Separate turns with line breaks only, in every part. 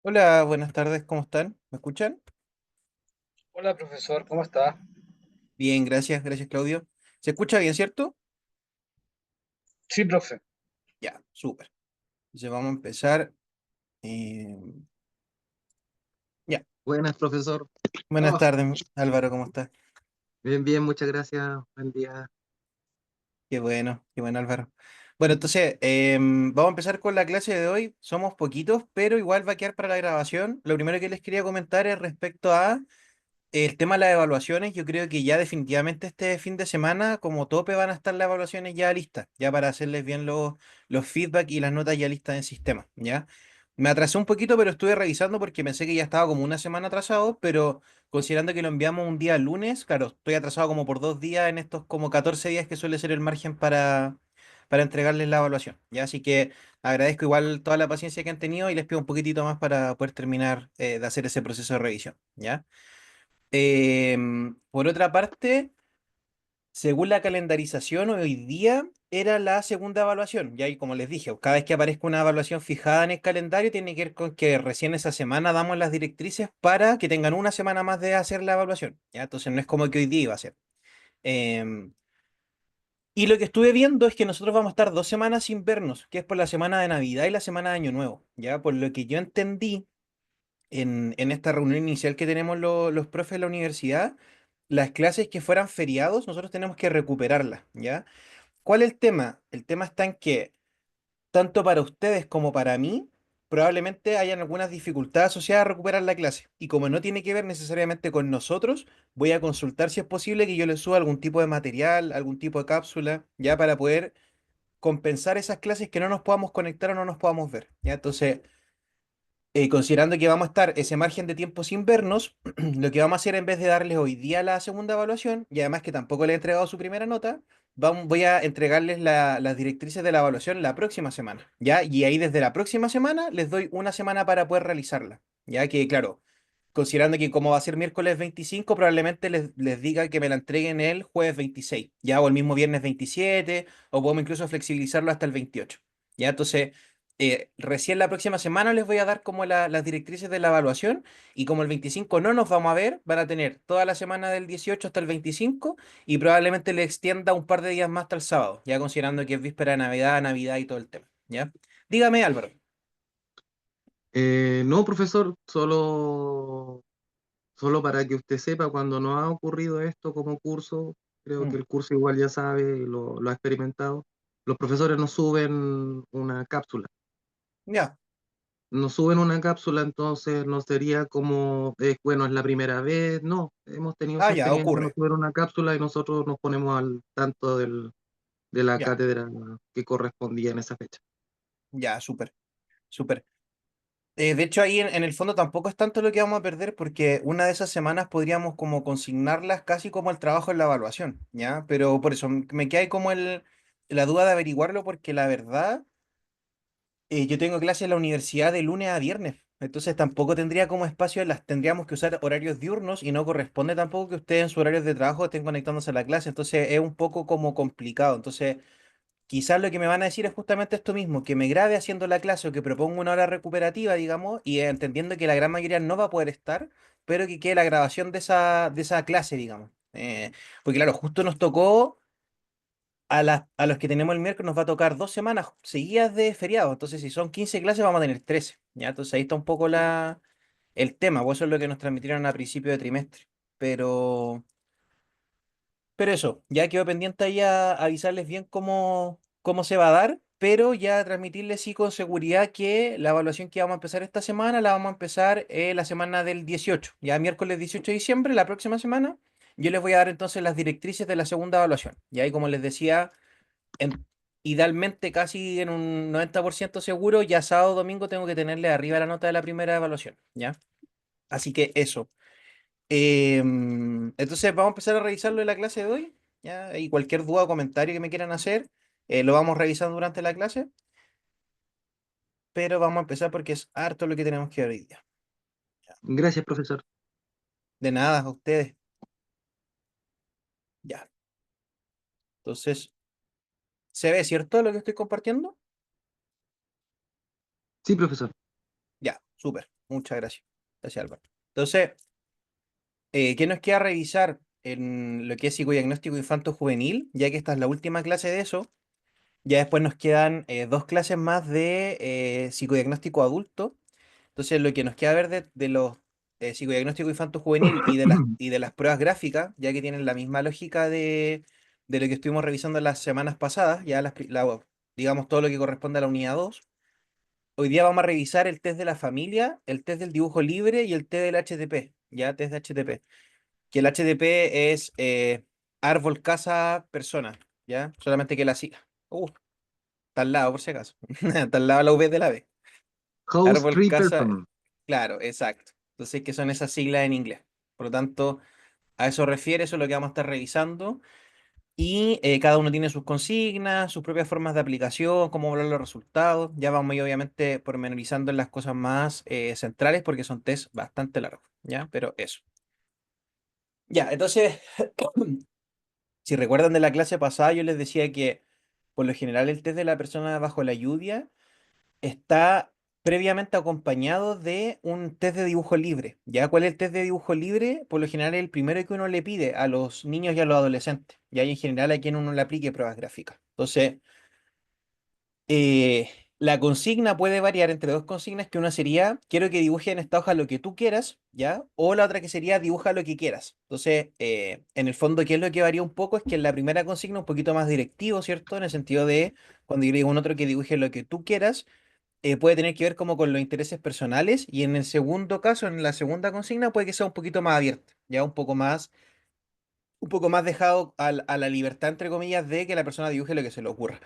Hola, buenas tardes, ¿cómo están? ¿Me escuchan?
Hola, profesor, ¿cómo está?
Bien, gracias, Claudio. ¿Se escucha bien, cierto?
Sí, profe.
Ya, súper. Entonces vamos a empezar. eh, ya,
Buenas, profesor.
buenas
Oh,
tardes, Álvaro, ¿cómo estás?
bien, bien, muchas gracias. Buen día.
Qué bueno, Álvaro. Bueno, entonces vamos a empezar con la clase de hoy. Somos poquitos, pero igual va a quedar para la grabación. Lo primero que les quería comentar es respecto a el tema de las evaluaciones. Yo creo que ya definitivamente este fin de semana, como tope, van a estar las evaluaciones ya listas, ya para hacerles bien los feedback y las notas ya listas en sistema, ¿ya? Me atrasé un poquito, pero estuve revisando porque pensé que ya estaba como una semana atrasado, pero considerando que lo enviamos un día lunes, claro, estoy atrasado como por 2 días en estos como 14 días que suele ser el margen para entregarles la evaluación, ¿ya? Así que agradezco igual toda la paciencia que han tenido y les pido un poquitito más para poder terminar de hacer ese proceso de revisión, ¿ya? Por otra parte, según la calendarización, hoy día era la segunda evaluación. Ya, y como les dije, cada vez que aparezca una evaluación fijada en el calendario, tiene que ver con que recién esa semana damos las directrices para que tengan una semana más de hacer la evaluación. ¿Ya? Entonces no es como que hoy día iba a ser. Em, y lo que estuve viendo es que nosotros vamos a estar 2 semanas sin vernos, que es por la semana de Navidad y la semana de Año Nuevo. Ya, por lo que yo entendí en esta reunión inicial que tenemos los profes de la universidad, las clases que fueran feriados, nosotros tenemos que recuperarlas, ¿ya? ¿Cuál es el tema? El tema está en que, tanto para ustedes como para mí, probablemente hayan algunas dificultades asociadas a recuperar la clase. Y como no tiene que ver necesariamente con nosotros, voy a consultar si es posible que yo les suba algún tipo de material, algún tipo de cápsula, ya para poder compensar esas clases que no nos podamos conectar o no nos podamos ver, ¿ya? Entonces, considerando que vamos a estar ese margen de tiempo sin vernos, lo que vamos a hacer en vez de darles hoy día la segunda evaluación, y además que tampoco le he entregado su primera nota, voy a entregarles las directrices de la evaluación la próxima semana, ¿ya? Y ahí desde la próxima semana les doy una semana para poder realizarla, ¿ya? Que claro, considerando que como va a ser miércoles 25, probablemente les diga que me la entreguen el jueves 26, ¿ya? O el mismo viernes 27, o podemos incluso flexibilizarlo hasta el 28, ¿ya? Entonces recién la próxima semana les voy a dar como las directrices de la evaluación y como el 25 no nos vamos a ver, van a tener toda la semana del 18 hasta el 25 y probablemente le extienda un par de días más hasta el sábado, ya considerando que es víspera de Navidad, Navidad y todo el tema, ¿ya? Dígame, Álvaro.
No, profesor, solo para que usted sepa, cuando nos ha ocurrido esto como curso, creo que
Mm,
el curso igual ya sabe, y lo ha experimentado, los profesores nos suben una cápsula.
ya.
Nos suben una cápsula, entonces no sería como, bueno, es la primera vez, no, hemos tenido
Ah,
esa
ya,
experiencia, nos
ocurre.
suben una cápsula y nosotros nos ponemos al tanto de la
Ya,
cátedra que correspondía en esa fecha.
ya, súper, súper. De hecho, ahí en el fondo tampoco es tanto lo que vamos a perder porque una de esas semanas podríamos como consignarlas casi como el trabajo en la evaluación, ¿ya? Pero por eso me queda ahí como la duda de averiguarlo porque la verdad, yo tengo clases en la universidad de lunes a viernes, entonces tampoco tendría como espacio, las tendríamos que usar horarios diurnos y no corresponde tampoco que ustedes en sus horarios de trabajo estén conectándose a la clase, entonces es un poco como complicado, entonces... Quizás lo que me van a decir es justamente esto mismo, que me grabe haciendo la clase o que proponga una hora recuperativa, digamos, y entendiendo que la gran mayoría no va a poder estar, pero que quede la grabación de esa clase, digamos. Porque claro, justo nos tocó, a los que tenemos el miércoles nos va a tocar 2 semanas seguidas de feriado, entonces si son 15 clases vamos a tener 13, ¿ya? Entonces ahí está un poco el tema, pues eso es lo que nos transmitieron a principio de trimestre. Pero... Pero eso, ya quedó pendiente ahí a avisarles bien cómo se va a dar, pero ya transmitirles sí con seguridad que la evaluación que vamos a empezar esta semana la vamos a empezar la semana del 18, ya miércoles 18 de diciembre, la próxima semana. Yo les voy a dar entonces las directrices de la segunda evaluación. Y ahí, como les decía, en- idealmente casi en un 90% seguro, ya sábado o domingo tengo que tenerle arriba la nota de la primera evaluación, ¿ya? Así que eso. Entonces vamos a empezar a revisarlo en la clase de hoy, ¿ya? Y cualquier duda o comentario que me quieran hacer, lo vamos revisando durante la clase, pero vamos a empezar porque es harto lo que tenemos que ver hoy día.
Gracias, profesor.
De nada, a ustedes. Ya. Entonces, ¿se ve cierto lo que estoy compartiendo?
Sí, profesor.
Ya, súper. Muchas gracias. Gracias, Álvaro. Entonces, ¿qué nos queda revisar en lo que es psicodiagnóstico infanto-juvenil? Ya que esta es la última clase de eso. Ya después nos quedan dos clases más de psicodiagnóstico adulto. Entonces, lo que nos queda ver de los psicodiagnóstico infanto-juvenil y de las pruebas gráficas, ya que tienen la misma lógica de lo que estuvimos revisando las semanas pasadas, ya digamos todo lo que corresponde a la unidad 2. Hoy día vamos a revisar el test de la familia, el test del dibujo libre y el test del HTP, ya test de HTP. Que el HTP es árbol, casa, persona, ¿ya? Solamente que la sigla. Está al lado, por si acaso. Está al lado la V de la B.
Host
Árbol,
Tree
casa,
Person.
claro, exacto. Entonces, ¿qué son esas siglas en inglés? Por lo tanto, a eso refiere, eso es lo que vamos a estar revisando. Y cada uno tiene sus consignas, sus propias formas de aplicación, cómo evaluar los resultados. Ya vamos a ir, obviamente, pormenorizando en las cosas más centrales porque son test bastante largos, ¿ya? Pero eso. Ya, entonces, si recuerdan de la clase pasada, yo les decía que por lo general el test de la persona bajo la lluvia está previamente acompañado de un test de dibujo libre. ¿Ya? ¿Cuál es el test de dibujo libre? Por lo general es el primero que uno le pide a los niños y a los adolescentes. Ya y en general a quien uno le aplique pruebas gráficas. Entonces, eh, la consigna puede variar entre dos consignas, que una sería, quiero que dibuje en esta hoja lo que tú quieras, ¿ya? O la otra que sería, dibuja lo que quieras. Entonces, en el fondo, ¿qué es lo que varía un poco? Es que en la primera consigna un poquito más directivo, ¿cierto? En el sentido de, cuando yo le digo a un otro que dibuje lo que tú quieras, puede tener que ver como con los intereses personales, y en el segundo caso, en la segunda consigna, puede que sea un poquito más abierto, ya un poco más dejado a la libertad, entre comillas, de que la persona dibuje lo que se le ocurra.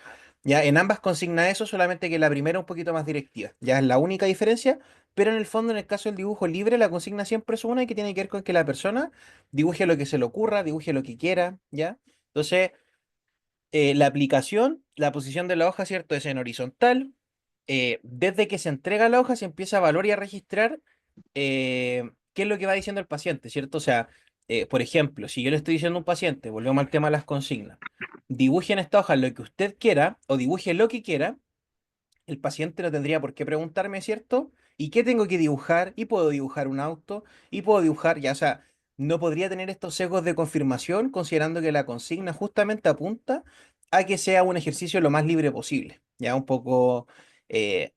Ya en ambas consigna eso, solamente que la primera un poquito más directiva. Ya es la única diferencia, pero en el fondo, en el caso del dibujo libre, la consigna siempre es una y que tiene que ver con que la persona dibuje lo que se le ocurra, dibuje lo que quiera, ¿ya? Entonces, la aplicación, la posición de la hoja, ¿cierto? Es en horizontal. Desde que se entrega la hoja se empieza a valorar y a registrar qué es lo que va diciendo el paciente, ¿cierto? O sea, por ejemplo, si yo le estoy diciendo a un paciente, volvemos al tema de las consignas, dibuje en esta hoja lo que usted quiera o dibuje lo que quiera, el paciente no tendría por qué preguntarme, ¿cierto? ¿Y qué tengo que dibujar? Y puedo dibujar un auto, y puedo dibujar, ya, o sea, no podría tener estos sesgos de confirmación, considerando que la consigna justamente apunta a que sea un ejercicio lo más libre posible. Ya un poco, eh,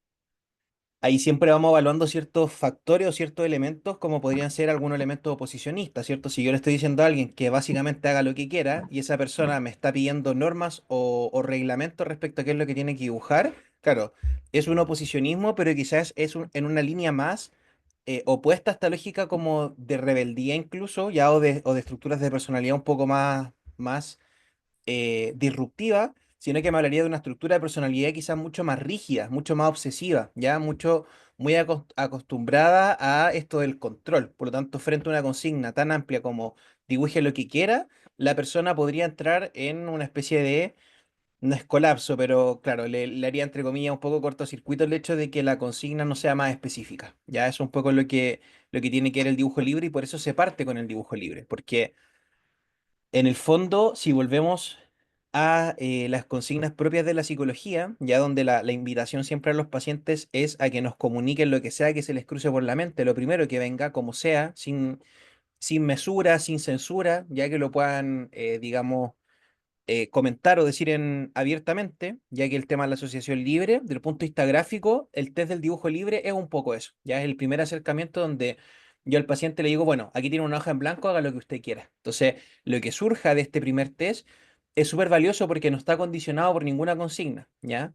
ahí siempre vamos evaluando ciertos factores o ciertos elementos, como podrían ser algunos elementos oposicionistas, ¿cierto? Si yo le estoy diciendo a alguien que básicamente haga lo que quiera y esa persona me está pidiendo normas o reglamentos respecto a qué es lo que tiene que dibujar, claro, es un oposicionismo, pero quizás es en una línea más opuesta a esta lógica como de rebeldía incluso, ya o de estructuras de personalidad un poco más disruptiva, sino que me hablaría de una estructura de personalidad quizás mucho más rígida, mucho más obsesiva, ya muy acostumbrada a esto del control. Por lo tanto, frente a una consigna tan amplia como dibuje lo que quiera, la persona podría entrar en una especie de, no es colapso, pero claro, le haría entre comillas un poco cortocircuito el hecho de que la consigna no sea más específica. Ya es un poco lo que tiene que ver el dibujo libre, y por eso se parte con el dibujo libre, porque en el fondo, si volvemos a las consignas propias de la psicología, ya donde la invitación siempre a los pacientes es a que nos comuniquen lo que sea que se les cruce por la mente, lo primero que venga, como sea, sin mesura, sin censura, ya que lo puedan, digamos, comentar o decir abiertamente, ya que el tema de la asociación libre, desde el punto de vista gráfico, el test del dibujo libre es un poco eso. Ya es el primer acercamiento donde yo al paciente le digo, bueno, aquí tiene una hoja en blanco, haga lo que usted quiera. Entonces, lo que surja de este primer test es súper valioso porque no está condicionado por ninguna consigna, ¿ya?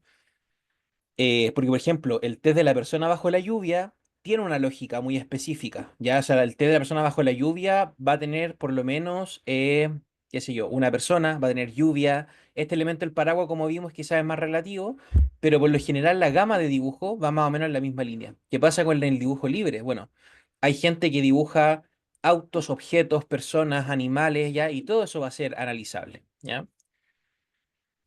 Porque, por ejemplo, el test de la persona bajo la lluvia tiene una lógica muy específica, ¿ya? O sea, el test de la persona bajo la lluvia va a tener por lo menos, qué sé yo, una persona, va a tener lluvia. Este elemento del paraguas, como vimos, quizás es más relativo, pero por lo general la gama de dibujo va más o menos en la misma línea. ¿Qué pasa con el dibujo libre? Bueno, hay gente que dibuja autos, objetos, personas, animales, ¿ya? Y todo eso va a ser analizable, ¿ya?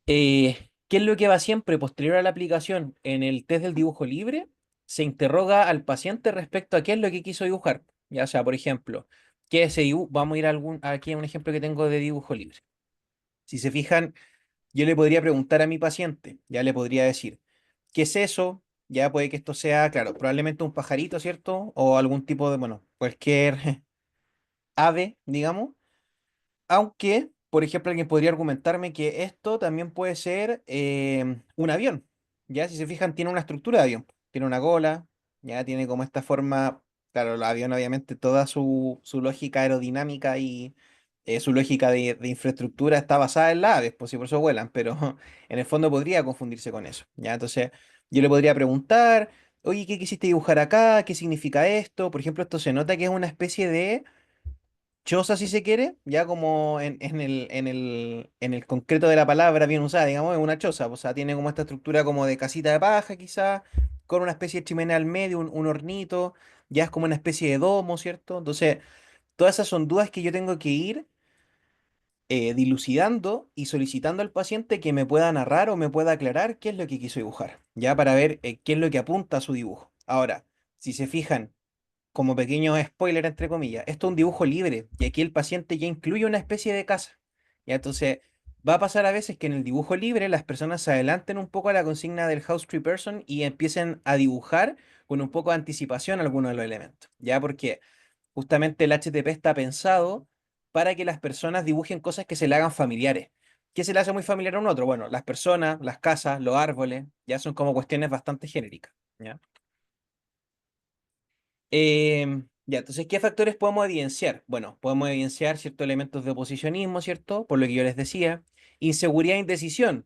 ¿Qué es lo que va siempre posterior a la aplicación en el test del dibujo libre? Se interroga al paciente respecto a qué es lo que quiso dibujar. Ya sea, por ejemplo, ¿qué es ese dibujo? Vamos a ir aquí a un ejemplo que tengo de dibujo libre. Si se fijan, yo le podría preguntar a mi paciente, ya le podría decir, ¿qué es eso? Ya puede que esto sea, claro, probablemente un pajarito, ¿cierto? O algún tipo de, bueno, cualquier ave, digamos. Aunque, por ejemplo, alguien podría argumentarme que esto también puede ser un avión. Ya, si se fijan, tiene una estructura de avión. Tiene una gola, ya tiene como esta forma. Claro, el avión, obviamente, toda su lógica aerodinámica y su lógica de infraestructura está basada en las aves, pues si por eso vuelan, pero en el fondo podría confundirse con eso. Ya, entonces, yo le podría preguntar, oye, ¿qué quisiste dibujar acá? ¿Qué significa esto? Por ejemplo, esto se nota que es una especie de choza si se quiere, ya como en el concreto de la palabra bien usada, digamos, es una choza, o sea, tiene como esta estructura como de casita de paja quizás, con una especie de chimenea al medio, un hornito, ya es como una especie de domo, ¿cierto? Entonces, todas esas son dudas que yo tengo que ir dilucidando y solicitando al paciente que me pueda narrar o me pueda aclarar qué es lo que quiso dibujar, ya para ver qué es lo que apunta a su dibujo. Ahora, si se fijan, como pequeño spoiler, entre comillas, esto es un dibujo libre y aquí el paciente ya incluye una especie de casa. Ya, entonces, va a pasar a veces que en el dibujo libre las personas se adelanten un poco a la consigna del House Tree Person y empiecen a dibujar con un poco de anticipación algunos de los elementos. Ya, porque justamente el HTP está pensado para que las personas dibujen cosas que se le hagan familiares. ¿Qué se le hace muy familiar a un otro? Bueno, las personas, las casas, los árboles, ya son como cuestiones bastante genéricas. ¿Ya? Ya, entonces, ¿qué factores podemos evidenciar? Bueno, podemos evidenciar ciertos elementos de oposicionismo, ¿cierto? Por lo que yo les decía. Inseguridad e indecisión,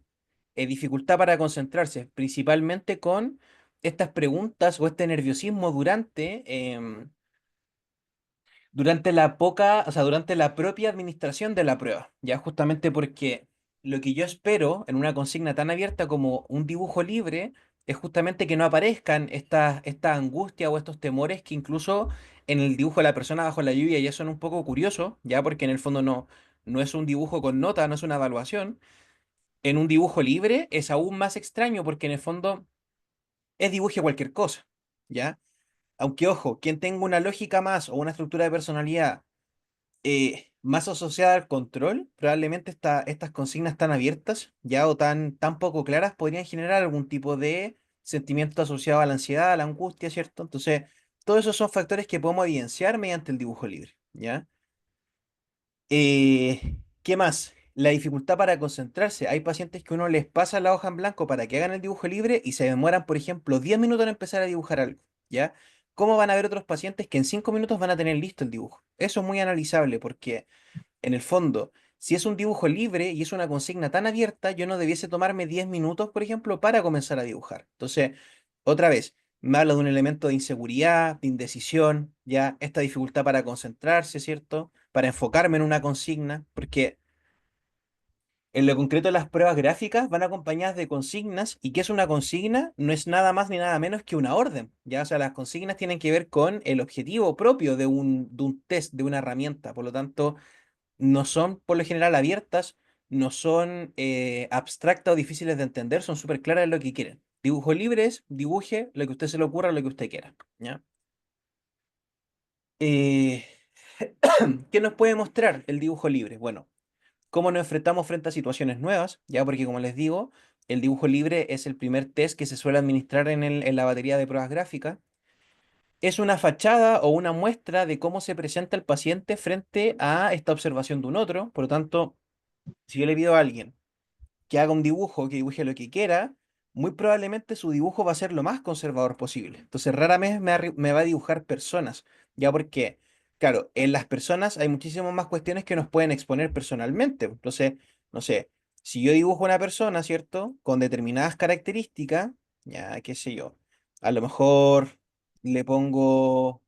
dificultad para concentrarse, principalmente con estas preguntas o este nerviosismo durante la poca, o sea, durante la propia administración de la prueba, ya justamente porque lo que yo espero en una consigna tan abierta como un dibujo libre es justamente que no aparezcan estas angustias o estos temores que incluso en el dibujo de la persona bajo la lluvia ya son un poco curiosos, ya porque en el fondo no es un dibujo con nota, no es una evaluación. En un dibujo libre es aún más extraño porque en el fondo es dibuje cualquier cosa, ¿ya? Aunque ojo, quien tenga una lógica más o una estructura de personalidad más asociada al control, probablemente estas consignas tan abiertas, ya o tan poco claras, podrían generar algún tipo de sentimiento asociado a la ansiedad, a la angustia, ¿cierto? Entonces, todos esos son factores que podemos evidenciar mediante el dibujo libre, ¿ya? ¿Qué más? La dificultad para concentrarse. Hay pacientes que uno les pasa la hoja en blanco para que hagan el dibujo libre y se demoran, por ejemplo, 10 minutos en empezar a dibujar algo, ¿ya? ¿Cómo van a haber otros pacientes que en 5 minutos van a tener listo el dibujo? Eso es muy analizable porque en el fondo, si es un dibujo libre y es una consigna tan abierta, yo no debiese tomarme 10 minutos, por ejemplo, para comenzar a dibujar. Entonces, otra vez, me habla de un elemento de inseguridad, de indecisión, ya esta dificultad para concentrarse, ¿cierto? Para enfocarme en una consigna, porque en lo concreto las pruebas gráficas van acompañadas de consignas, y ¿qué es una consigna? No es nada más ni nada menos que una orden, ¿ya? O sea, las consignas tienen que ver con el objetivo propio de un test, de una herramienta. Por lo tanto, no son por lo general abiertas, no son abstractas o difíciles de entender, son súper claras en lo que quieren. Dibujo libre es dibuje lo que a usted se le ocurra, lo que usted quiera, ¿ya? Eh, ¿Qué nos puede mostrar el dibujo libre? Bueno, cómo nos enfrentamos frente a situaciones nuevas, ¿ya? Porque como les digo, el dibujo libre es el primer test que se suele administrar en la batería de pruebas gráficas. Es una fachada o una muestra de cómo se presenta el paciente frente a esta observación de un otro. Por lo tanto, si yo le pido a alguien que haga un dibujo, que dibuje lo que quiera, muy probablemente su dibujo va a ser lo más conservador posible. Entonces, rara vez me va a dibujar personas, ya porque, claro, en las personas hay muchísimas más cuestiones que nos pueden exponer personalmente. Entonces, no sé, si yo dibujo una persona, ¿cierto? Con determinadas características, ya, qué sé yo, a lo mejor le pongo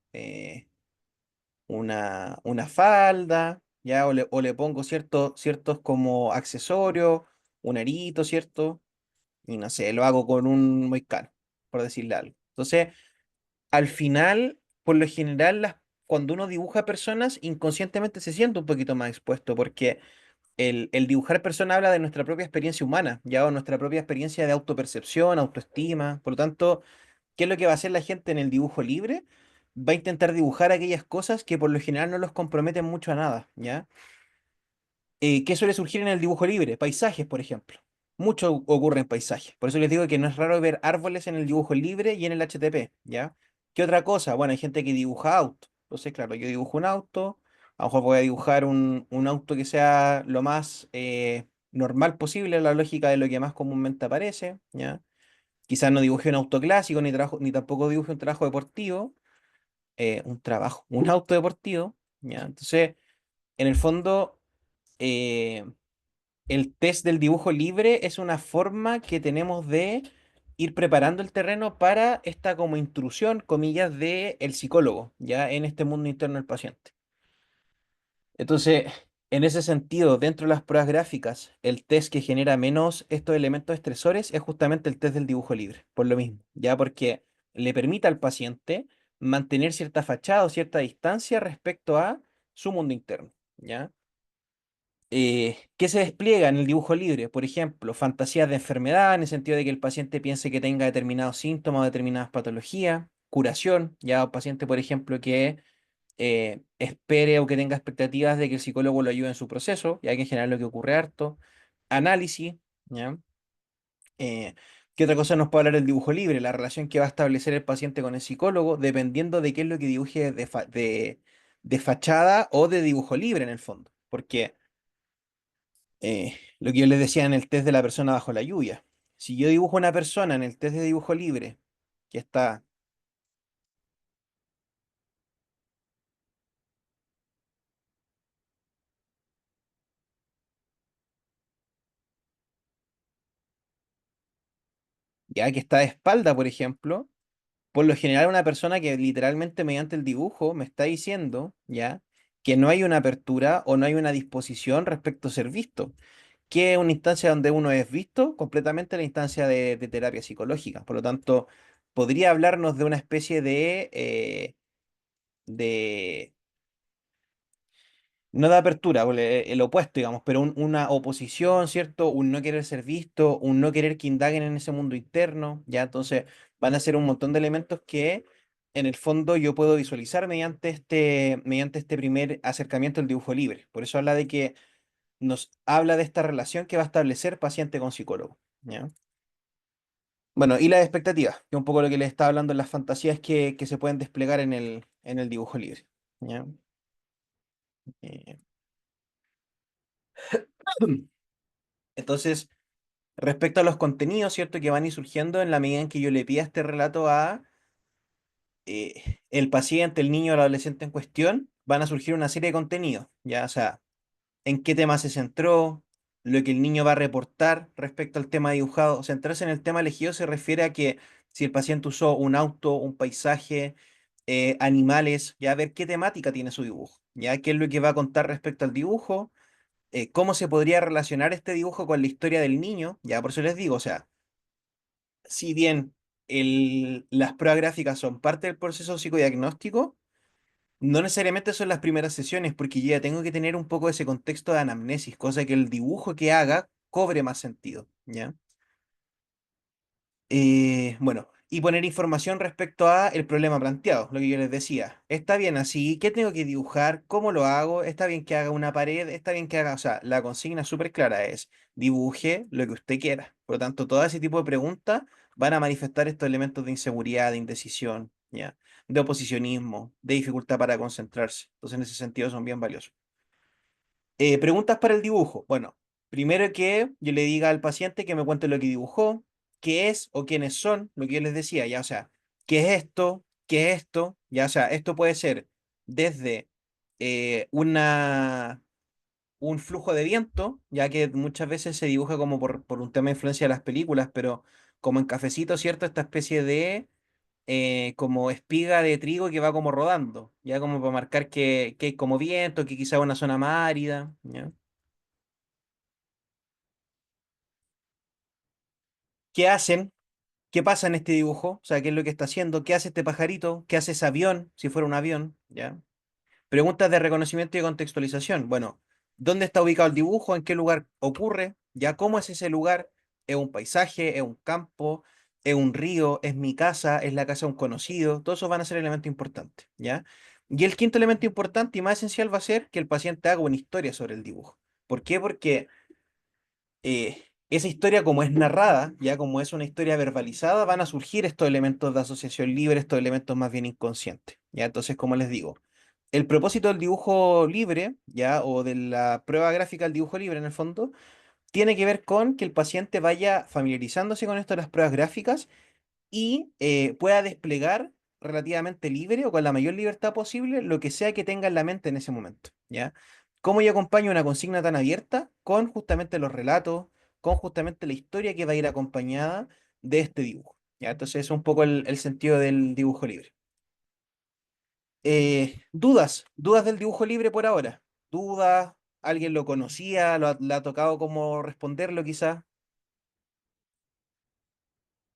una falda, ¿ya? O le pongo ciertos como accesorios, un arito, ¿cierto? Y no sé, lo hago con un moicano, por decirle algo. Entonces, al final, por lo general, cuando uno dibuja personas, inconscientemente se siente un poquito más expuesto, porque el dibujar personas habla de nuestra propia experiencia humana, ya o nuestra propia experiencia de autopercepción, autoestima. Por lo tanto, ¿qué es lo que va a hacer la gente en el dibujo libre? Va a intentar dibujar aquellas cosas que por lo general no los comprometen mucho a nada, ¿ya? ¿Qué suele surgir en el dibujo libre? Paisajes, por ejemplo. Mucho ocurre en paisajes. Por eso les digo que no es raro ver árboles en el dibujo libre y en el HTP, ¿ya? ¿Qué otra cosa? Bueno, hay gente que dibuja auto. Entonces, claro, yo dibujo un auto, a lo mejor voy a dibujar un auto que sea lo más normal posible, la lógica de lo que más comúnmente aparece, ¿ya? Quizás no dibuje un auto clásico, ni tampoco dibuje un trabajo deportivo, un auto deportivo, ¿ya? Entonces, en el fondo, eh, el test del dibujo libre es una forma que tenemos de ir preparando el terreno para esta como intrusión, comillas, de el psicólogo, ya en este mundo interno del paciente. Entonces, en ese sentido, dentro de las pruebas gráficas, el test que genera menos estos elementos estresores es justamente el test del dibujo libre, por lo mismo, ya porque le permite al paciente mantener cierta fachada o cierta distancia respecto a su mundo interno, ¿ya? ¿Qué se despliega en el dibujo libre? Por ejemplo, fantasías de enfermedad, en el sentido de que el paciente piense que tenga determinados síntomas o determinadas patologías, curación, ya un paciente, por ejemplo, que espere o que tenga expectativas de que el psicólogo lo ayude en su proceso, ya que en general lo que ocurre harto, análisis, ¿ya? Eh, ¿Qué otra cosa nos puede hablar el dibujo libre? La relación que va a establecer el paciente con el psicólogo, dependiendo de qué es lo que dibuje de fachada o de dibujo libre en el fondo. Porque lo que yo les decía en el test de la persona bajo la lluvia. Si yo dibujo una persona en el test de dibujo libre, que está, ya que está de espalda, por ejemplo, por lo general una persona que literalmente mediante el dibujo me está diciendo, ya, que no hay una apertura o no hay una disposición respecto a ser visto, que es una instancia donde uno es visto completamente la instancia de terapia psicológica. Por lo tanto, podría hablarnos de una especie de no da apertura, el opuesto, digamos, pero una oposición, ¿cierto? Un no querer ser visto, un no querer que indaguen en ese mundo interno, ¿ya? Entonces van a ser un montón de elementos que en el fondo yo puedo visualizar mediante este primer acercamiento al dibujo libre. Por eso habla de que nos habla de esta relación que va a establecer paciente con psicólogo, ¿ya? Bueno, y las expectativas, que es un poco lo que les estaba hablando en las fantasías que se pueden desplegar en el dibujo libre, ¿ya? Eh, Entonces, respecto a los contenidos, ¿cierto? Que van a ir surgiendo en la medida en que yo le pida este relato a el paciente, el niño o el adolescente en cuestión, van a surgir una serie de contenidos, ¿ya? O sea, en qué tema se centró, lo que el niño va a reportar respecto al tema dibujado. Centrarse en el tema elegido se refiere a que si el paciente usó un auto, un paisaje, animales, ya ver qué temática tiene su dibujo, ya qué es lo que va a contar respecto al dibujo, cómo se podría relacionar este dibujo con la historia del niño, ya por eso les digo, o sea, si bien las pruebas gráficas son parte del proceso psicodiagnóstico, no necesariamente son las primeras sesiones, porque yo ya tengo que tener un poco de ese contexto de anamnesis, cosa que el dibujo que haga cobre más sentido, ¿ya? Bueno, y poner información respecto a el problema planteado, lo que yo les decía. Está bien así, ¿qué tengo que dibujar? ¿Cómo lo hago? Está bien que haga una pared, está bien que haga, o sea, la consigna súper clara es dibuje lo que usted quiera. Por lo tanto, todo ese tipo de preguntas van a manifestar estos elementos de inseguridad, de indecisión, ¿ya? De oposicionismo, de dificultad para concentrarse. Entonces, en ese sentido son bien valiosos. Preguntas para el dibujo. Bueno, primero que yo le diga al paciente que me cuente lo que dibujó, qué es o quiénes son, lo que yo les decía, ya, o sea, qué es esto, qué es esto, ya, o sea, esto puede ser desde un flujo de viento, ya que muchas veces se dibuja como por un tema de influencia de las películas, pero como en Cafecito, ¿cierto? Esta especie de como espiga de trigo que va como rodando, ya como para marcar que hay como viento, que quizá una zona más árida, ¿ya? ¿Qué hacen? ¿Qué pasa en este dibujo? O sea, ¿qué es lo que está haciendo? ¿Qué hace este pajarito? ¿Qué hace ese avión? Si fuera un avión, ¿ya? Preguntas de reconocimiento y contextualización. Bueno, ¿dónde está ubicado el dibujo? ¿En qué lugar ocurre? ¿Ya? ¿Cómo es ese lugar? ¿Es un paisaje? ¿Es un campo? ¿Es un río? ¿Es mi casa? ¿Es la casa de un conocido? Todos esos van a ser elementos importantes, ¿ya? Y el quinto elemento importante y más esencial va a ser que el paciente haga una historia sobre el dibujo. ¿Por qué? Porque esa historia, como es narrada, ya como es una historia verbalizada, van a surgir estos elementos de asociación libre, estos elementos más bien inconscientes. Ya, entonces, como les digo, el propósito del dibujo libre, ya, o de la prueba gráfica del dibujo libre en el fondo, tiene que ver con que el paciente vaya familiarizándose con esto de las pruebas gráficas y pueda desplegar relativamente libre o con la mayor libertad posible lo que sea que tenga en la mente en ese momento, ¿ya? ¿Cómo yo acompaño una consigna tan abierta? Con justamente los relatos, con justamente la historia que va a ir acompañada de este dibujo, ¿ya? Entonces, es un poco el sentido del dibujo libre. ¿Dudas del dibujo libre por ahora? ¿Dudas? ¿Alguien lo conocía? ¿Le ha tocado como responderlo quizás?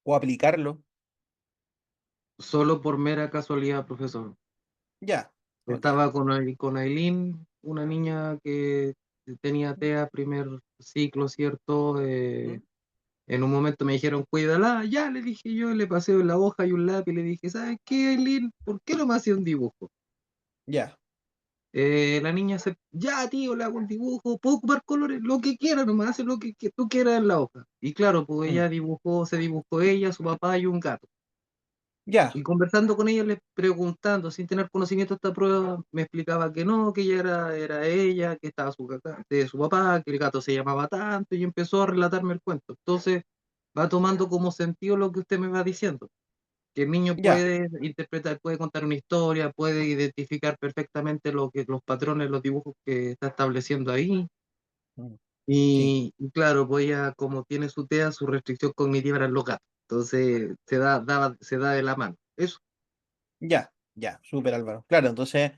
¿O aplicarlo?
Solo por mera casualidad, profesor.
Ya, ok.
Estaba con Aileen, una niña que tenía TEA primer ciclo, ¿cierto?
¿Mm?
En un momento me dijeron, cuídala, ya le dije yo, le pasé la hoja y un lápiz, le dije, ¿sabes qué, Aileen? ¿Por qué no me hacía un dibujo?
Ya.
La niña se, ya tío, le hago un dibujo, puedo ocupar colores, lo que quiera, nomás hace lo que tú quieras en la hoja. Y claro, pues
Mm.
ella dibujó, se dibujó ella, su papá y un gato.
Ya.
Y conversando con ella, le preguntando, sin tener conocimiento de esta prueba, me explicaba que no, que ella era ella, que estaba de su papá, que el gato se llamaba tanto, y empezó a relatarme el cuento. Entonces, va tomando como sentido lo que usted me va diciendo, que el niño
Ya.
puede interpretar, puede contar una historia, puede identificar perfectamente lo que, los patrones, los dibujos que está estableciendo ahí.
Mm. Sí.
Y claro, pues ella, como tiene su TEA, su restricción cognitiva era los gatos. Entonces, se da de la mano. Eso.
Ya. Ya. Súper, Álvaro. Claro, entonces,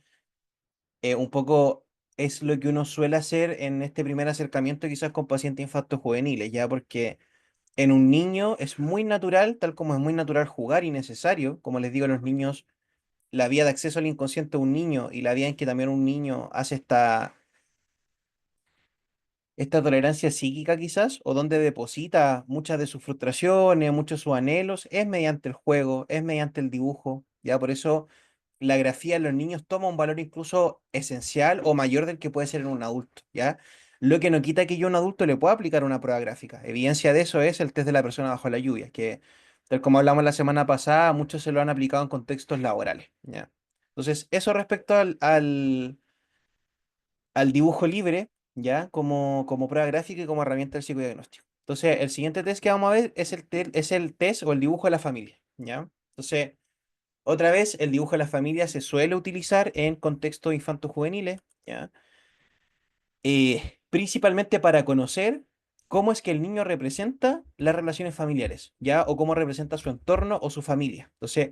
un poco es lo que uno suele hacer en este primer acercamiento quizás con pacientes infantos juveniles, ya porque en un niño es muy natural, tal como es muy natural jugar y necesario, como les digo a los niños, la vía de acceso al inconsciente de un niño y la vía en que también un niño hace esta tolerancia psíquica quizás, o donde deposita muchas de sus frustraciones, muchos de sus anhelos, es mediante el juego, es mediante el dibujo, ya por eso la grafía en los niños toma un valor incluso esencial o mayor del que puede ser en un adulto, ¿ya? Lo que no quita que yo a un adulto le pueda aplicar una prueba gráfica. Evidencia de eso es el test de la persona bajo la lluvia, que tal como hablamos la semana pasada, muchos se lo han aplicado en contextos laborales, ¿ya? Entonces, eso respecto al dibujo libre, ¿ya? Como prueba gráfica y como herramienta del psicodiagnóstico. Entonces, el siguiente test que vamos a ver es el test o el dibujo de la familia, ¿ya? Entonces, otra vez, el dibujo de la familia se suele utilizar en contextos infanto-juveniles, ¿ya? Principalmente para conocer cómo es que el niño representa las relaciones familiares, ¿ya? O cómo representa su entorno o su familia. Entonces,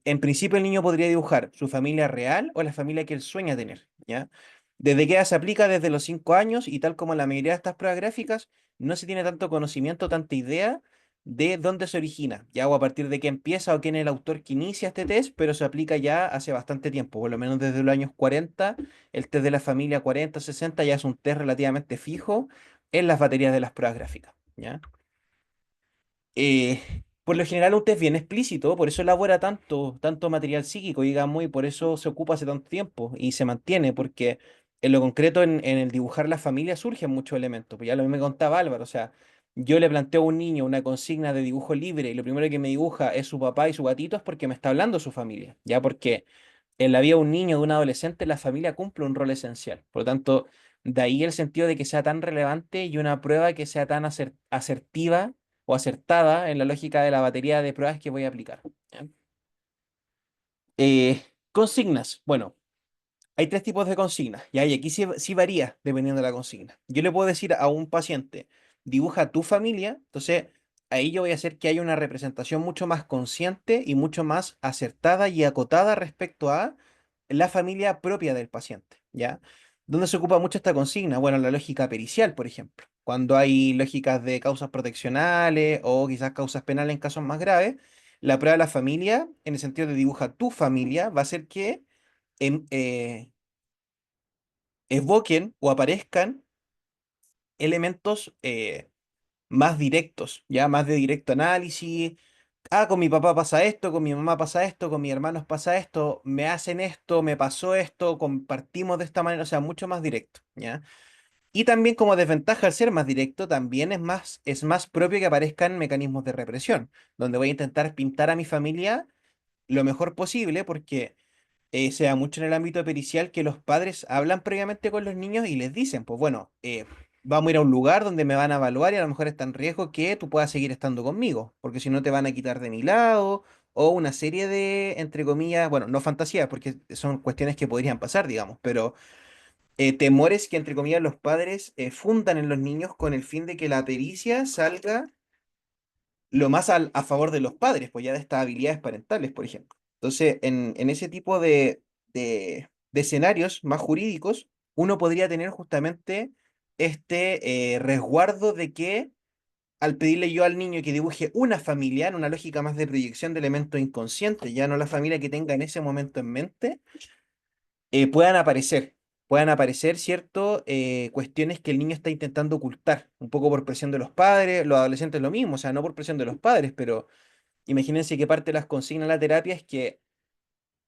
en principio el niño podría dibujar su familia real o la familia que él sueña tener, ¿ya? ¿Desde qué edad se aplica? Desde los 5 años y tal como la mayoría de estas pruebas gráficas, no se tiene tanto conocimiento, tanta idea de dónde se origina, ya o a partir de qué empieza o quién es el autor que inicia este test, pero se aplica ya hace bastante tiempo, por lo menos desde los años 40, el test de la familia 40-60 ya es un test relativamente fijo en las baterías de las pruebas gráficas, ¿ya? Por lo general un test bien explícito, por eso elabora tanto material psíquico, digamos, y por eso se ocupa hace tanto tiempo y se mantiene, porque en lo concreto en el dibujar la familia surgen muchos elementos. Pues ya lo que me contaba Álvaro, o sea, yo le planteo a un niño una consigna de dibujo libre y lo primero que me dibuja es su papá y su gatito es porque me está hablando de su familia, ya porque en la vida de un niño, de un adolescente, la familia cumple un rol esencial. Por lo tanto, de ahí el sentido de que sea tan relevante y una prueba que sea tan asertiva o acertada en la lógica de la batería de pruebas que voy a aplicar. ¿Ya? Consignas. Bueno, hay tres tipos de consignas, ¿ya? Y aquí sí varía dependiendo de la consigna. Yo le puedo decir a un paciente, dibuja tu familia, entonces ahí yo voy a hacer que haya una representación mucho más consciente y mucho más acertada y acotada respecto a la familia propia del paciente, ¿ya? ¿Dónde se ocupa mucho esta consigna? Bueno, en la lógica pericial, por ejemplo. Cuando hay lógicas de causas proteccionales o quizás causas penales en casos más graves, la prueba de la familia, en el sentido de dibuja tu familia, va a ser que em- eh, evoquen o aparezcan elementos más directos, ya más de directo análisis. Ah, con mi papá pasa esto, con mi mamá pasa esto, con mis hermanos pasa esto, me hacen esto, me pasó esto, compartimos de esta manera, o sea, mucho más directo, ¿ya? Y también como desventaja al ser más directo, también es más propio que aparezcan mecanismos de represión, donde voy a intentar pintar a mi familia lo mejor posible, porque se da mucho en el ámbito pericial que los padres hablan previamente con los niños y les dicen, pues bueno, vamos a ir a un lugar donde me van a evaluar y a lo mejor está en riesgo que tú puedas seguir estando conmigo, porque si no te van a quitar de mi lado, o una serie de, entre comillas, bueno, no fantasías, porque son cuestiones que podrían pasar, digamos, pero temores que, entre comillas, los padres fundan en los niños con el fin de que la pericia salga lo más a favor de los padres, pues ya de estas habilidades parentales, por ejemplo. Entonces, en ese tipo de escenarios más jurídicos, uno podría tener justamente este resguardo de que al pedirle yo al niño que dibuje una familia, en una lógica más de proyección de elementos inconscientes, ya no la familia que tenga en ese momento en mente, puedan aparecer. Puedan aparecer, ¿cierto? Cuestiones que el niño está intentando ocultar, un poco por presión de los padres, los adolescentes lo mismo, o sea, no por presión de los padres, pero imagínense que parte de las consignas de la terapia es que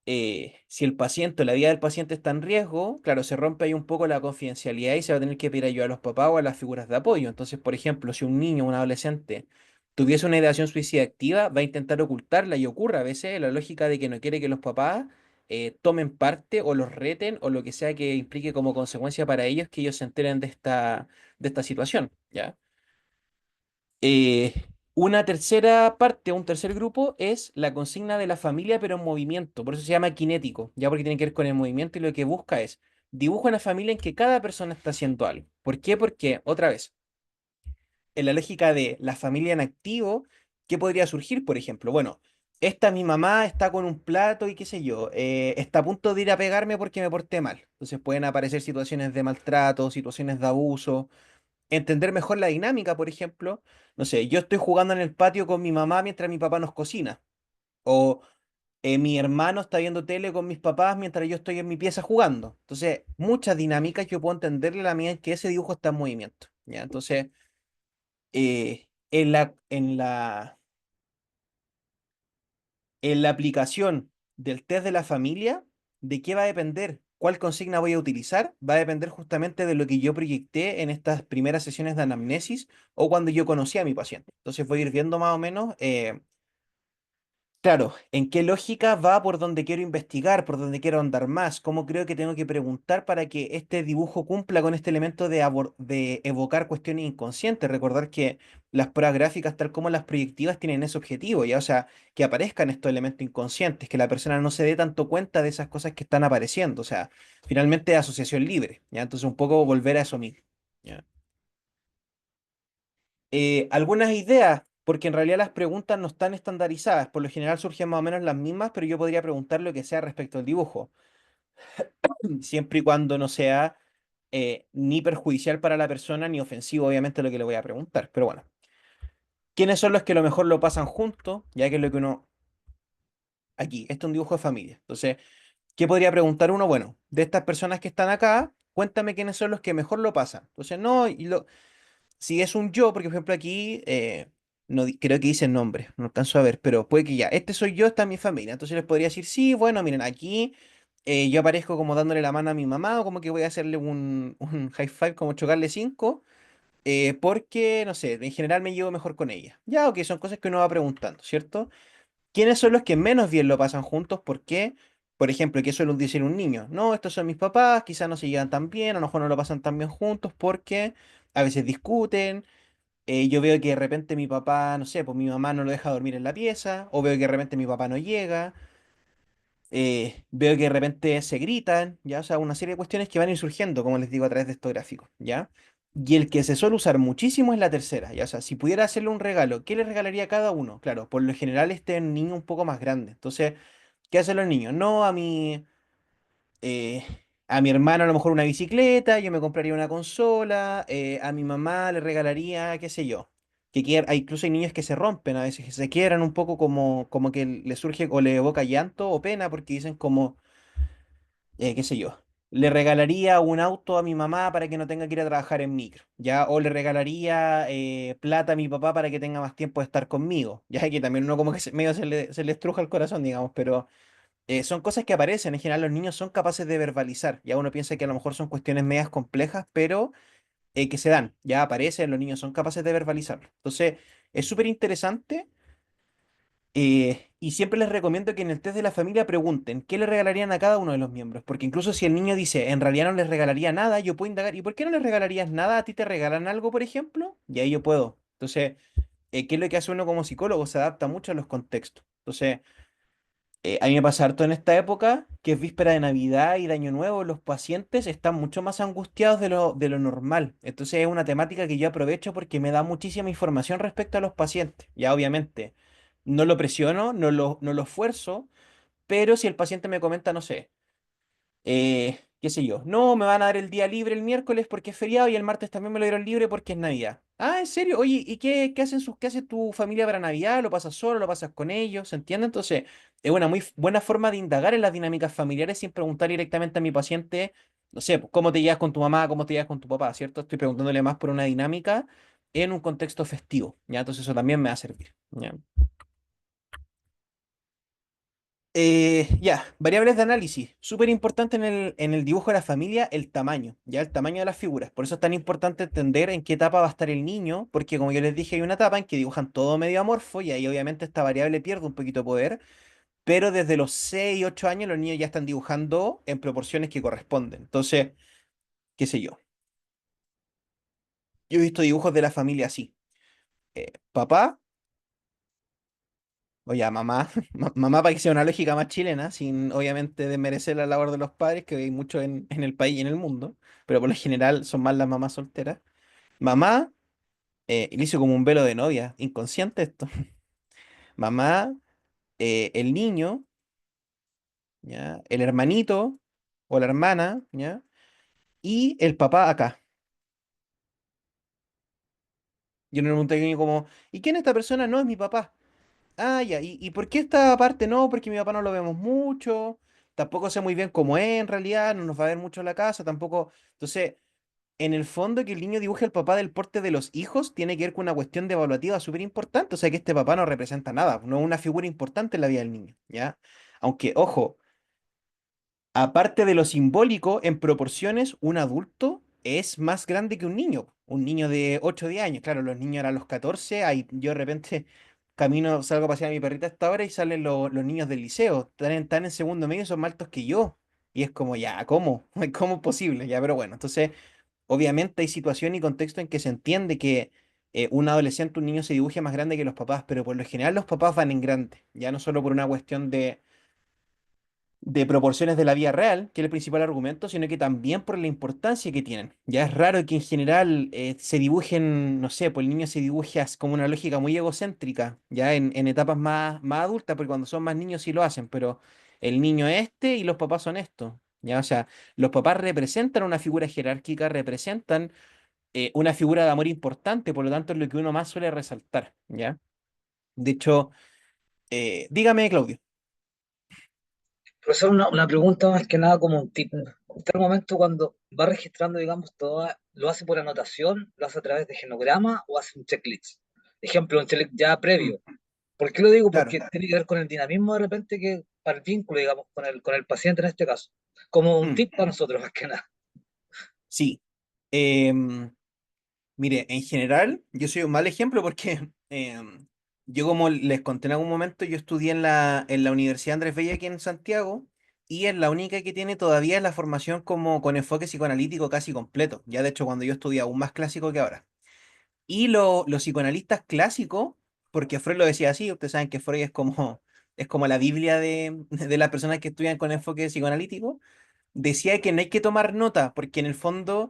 si el paciente o la vida del paciente está en riesgo, claro, se rompe ahí un poco la confidencialidad y se va a tener que pedir ayuda a los papás o a las figuras de apoyo. Entonces, por ejemplo, si un niño o un adolescente tuviese una ideación suicida activa, va a intentar ocultarla y ocurre a veces la lógica de que no quiere que los papás tomen parte o los reten o lo que sea que implique como consecuencia para ellos que ellos se enteren de esta situación, ¿ya? Una tercera parte, un tercer grupo es la consigna de la familia, pero en movimiento. Por eso se llama kinético, ya porque tiene que ver con el movimiento y lo que busca es dibuja una familia en que cada persona está haciendo algo. ¿Por qué? Porque, otra vez, en la lógica de la familia en activo, ¿qué podría surgir, por ejemplo? Bueno, esta mi mamá está con un plato y qué sé yo, está a punto de ir a pegarme porque me porté mal. Entonces pueden aparecer situaciones de maltrato, situaciones de abuso, entender mejor la dinámica, por ejemplo. No sé, yo estoy jugando en el patio con mi mamá mientras mi papá nos cocina. O mi hermano está viendo tele con mis papás mientras yo estoy en mi pieza jugando. Entonces, muchas dinámicas yo puedo entenderle a la mía que ese dibujo está en movimiento. ¿Ya? Entonces, en la aplicación del test de la familia, ¿de qué va a depender? ¿Cuál consigna voy a utilizar? Va a depender justamente de lo que yo proyecté en estas primeras sesiones de anamnesis o cuando yo conocí a mi paciente. Entonces voy a ir viendo más o menos claro, ¿en qué lógica va por donde quiero investigar, por donde quiero andar más? ¿Cómo creo que tengo que preguntar para que este dibujo cumpla con este elemento de evocar cuestiones inconscientes? Recordar que las pruebas gráficas, tal como las proyectivas, tienen ese objetivo, ¿ya? O sea, que aparezcan estos elementos inconscientes, que la persona no se dé tanto cuenta de esas cosas que están apareciendo. O sea, finalmente asociación libre, ¿ya? Entonces un poco volver a eso mismo, ¿ya? Algunas ideas, porque en realidad las preguntas no están estandarizadas, por lo general surgen más o menos las mismas, pero yo podría preguntar lo que sea respecto al dibujo, siempre y cuando no sea ni perjudicial para la persona ni ofensivo, obviamente, lo que le voy a preguntar. Pero bueno, ¿quiénes son los que a lo mejor lo pasan juntos? Ya que es lo que uno... Aquí, este es un dibujo de familia. Entonces, ¿qué podría preguntar uno? Bueno, de estas personas que están acá, cuéntame quiénes son los que mejor lo pasan. Entonces, no, si es un yo, porque por ejemplo aquí, no creo que dice el nombre, no alcanzo a ver, pero puede que ya, este soy yo, está mi familia. Entonces les podría decir, sí, bueno, miren, aquí yo aparezco como dándole la mano a mi mamá, o como que voy a hacerle un high five, como chocarle cinco, porque, no sé, en general me llevo mejor con ella. Ya, ok, son cosas que uno va preguntando, ¿cierto? ¿Quiénes son los que menos bien lo pasan juntos? ¿Por qué? Por ejemplo, ¿qué suele decir un niño? No, estos son mis papás, quizás no se llevan tan bien, a lo mejor no lo pasan tan bien juntos porque a veces discuten. Yo veo que de repente mi papá, no sé, pues mi mamá no lo deja dormir en la pieza, o veo que de repente mi papá no llega, veo que de repente se gritan, ¿ya? O sea, una serie de cuestiones que van a ir surgiendo, como les digo, a través de estos gráficos, ¿ya? Y el que se suele usar muchísimo es la tercera, ¿ya? O sea, si pudiera hacerle un regalo, ¿qué le regalaría a cada uno? Claro, por lo general este es un niño un poco más grande. Entonces, ¿qué hacen los niños? No, eh, a mi hermano a lo mejor una bicicleta, yo me compraría una consola, a mi mamá le regalaría, qué sé yo, incluso hay niños que se rompen a veces, que se quiebran un poco como que le surge o le evoca llanto o pena porque dicen como, qué sé yo, le regalaría un auto a mi mamá para que no tenga que ir a trabajar en micro, ¿ya? O le regalaría plata a mi papá para que tenga más tiempo de estar conmigo, ya que también uno como que medio se le estruja el corazón, digamos, pero son cosas que aparecen. En general, los niños son capaces de verbalizar. Ya uno piensa que a lo mejor son cuestiones medias complejas, pero que se dan, ya aparecen, los niños son capaces de verbalizarlo. Entonces, es súper interesante. Y siempre les recomiendo que en el test de la familia pregunten qué le regalarían a cada uno de los miembros, porque incluso si el niño dice en realidad no les regalaría nada, yo puedo indagar, ¿y por qué no les regalarías nada? ¿A ti te regalan algo, por ejemplo? Y ahí yo puedo. Entonces, ¿qué es lo que hace uno como psicólogo? Se adapta mucho a los contextos. Entonces, a mí me pasa harto en esta época, que es víspera de Navidad y de Año Nuevo, los pacientes están mucho más angustiados de lo normal. Entonces es una temática que yo aprovecho porque me da muchísima información respecto a los pacientes. Ya obviamente, no lo presiono, no lo esfuerzo, pero si el paciente me comenta, no sé, qué sé yo, no, me van a dar el día libre el miércoles porque es feriado y el martes también me lo dieron libre porque es Navidad. Ah, ¿en serio? Oye, ¿y qué hace tu familia para Navidad? ¿Lo pasas solo? ¿Lo pasas con ellos? ¿Se entiende? Entonces, es una muy buena forma de indagar en las dinámicas familiares sin preguntar directamente a mi paciente, no sé, pues, ¿cómo te llevas con tu mamá? ¿Cómo te llevas con tu papá? ¿Cierto? Estoy preguntándole más por una dinámica en un contexto festivo, ¿ya? Entonces eso también me va a servir, ¿ya? Ya, variables de análisis. Súper importante en el dibujo de la familia, el tamaño, ya el tamaño de las figuras. Por eso es tan importante entender en qué etapa va a estar el niño, porque como yo les dije, hay una etapa en que dibujan todo medio amorfo y ahí obviamente esta variable pierde un poquito de poder, pero desde los 6 8 años los niños ya están dibujando en proporciones que corresponden. Entonces, qué sé yo. Yo he visto dibujos de la familia así. Papá, o ya mamá, mamá para que sea una lógica más chilena, sin obviamente desmerecer la labor de los padres, que hay mucho en el país y en el mundo, pero por lo general son más las mamás solteras. Mamá, le hizo como un velo de novia, inconsciente esto. Mamá, el niño, ¿ya? El hermanito o la hermana, ¿ya? Y el papá acá. Yo no le pregunté al niño como, ¿y quién es esta persona? No, es mi papá. Ah, ya, y por qué esta parte no? Porque mi papá no lo vemos mucho, tampoco sé muy bien cómo es en realidad, no nos va a ver mucho en la casa, tampoco. Entonces, en el fondo, que el niño dibuje al papá del porte de los hijos tiene que ver con una cuestión de evaluativa súper importante, o sea que este papá no representa nada, no es una figura importante en la vida del niño, ¿ya? Aunque, ojo, aparte de lo simbólico, en proporciones, un adulto es más grande que un niño. Un niño de 8 o 10 años. Claro, los niños eran los 14. Ahí yo de repente camino, salgo a pasear a mi perrita a esta hora y salen los niños del liceo. Están en segundo medio y son más altos que yo. Y es como, ya, ¿cómo? ¿Cómo es posible? Ya, pero bueno, entonces, obviamente hay situación y contexto en que se entiende que un adolescente, un niño se dibuje más grande que los papás, pero por lo general los papás van en grande. Ya no solo por una cuestión de proporciones de la vida real, que es el principal argumento, sino que también por la importancia que tienen. Ya es raro que en general se dibujen, no sé, pues el niño se dibuje como una lógica muy egocéntrica, ya en etapas más adultas, porque cuando son más niños sí lo hacen, pero el niño es este y los papás son estos. Ya, o sea, los papás representan una figura jerárquica, representan una figura de amor importante, por lo tanto es lo que uno más suele resaltar, ¿ya? De hecho, dígame, Claudio.
Profesor, una pregunta más que nada como un tip. Usted al momento cuando va registrando, digamos, todo, ¿lo hace por anotación, lo hace a través de genograma o hace un checklist? Ejemplo, un checklist ya
Mm,
previo. ¿Por qué lo digo?
claro,
Porque tiene que ver con el dinamismo de repente que para el vínculo, digamos, con el paciente en este caso. Como un
mm,
tip para nosotros, más que nada.
sí. Em, Mire, en general, yo soy un mal ejemplo porque yo, como les conté en algún momento, yo estudié en la Universidad Andrés Bello aquí en Santiago y es la única que tiene todavía la formación como con enfoque psicoanalítico casi completo. Ya de hecho, cuando yo estudié aún más clásico que ahora. Y los psicoanalistas clásicos, porque Freud lo decía así, ustedes saben que Freud es como la Biblia de las personas que estudian con enfoque psicoanalítico, decía que no hay que tomar nota, porque en el fondo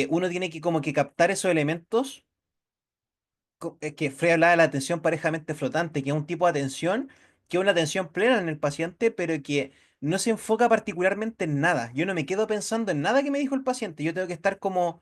uno tiene que como que captar esos elementos que Frey hablaba de la atención parejamente flotante, que es un tipo de atención que es una atención plena en el paciente, pero que no se enfoca particularmente en nada. Yo no me quedo pensando en nada que me dijo el paciente, yo tengo que estar como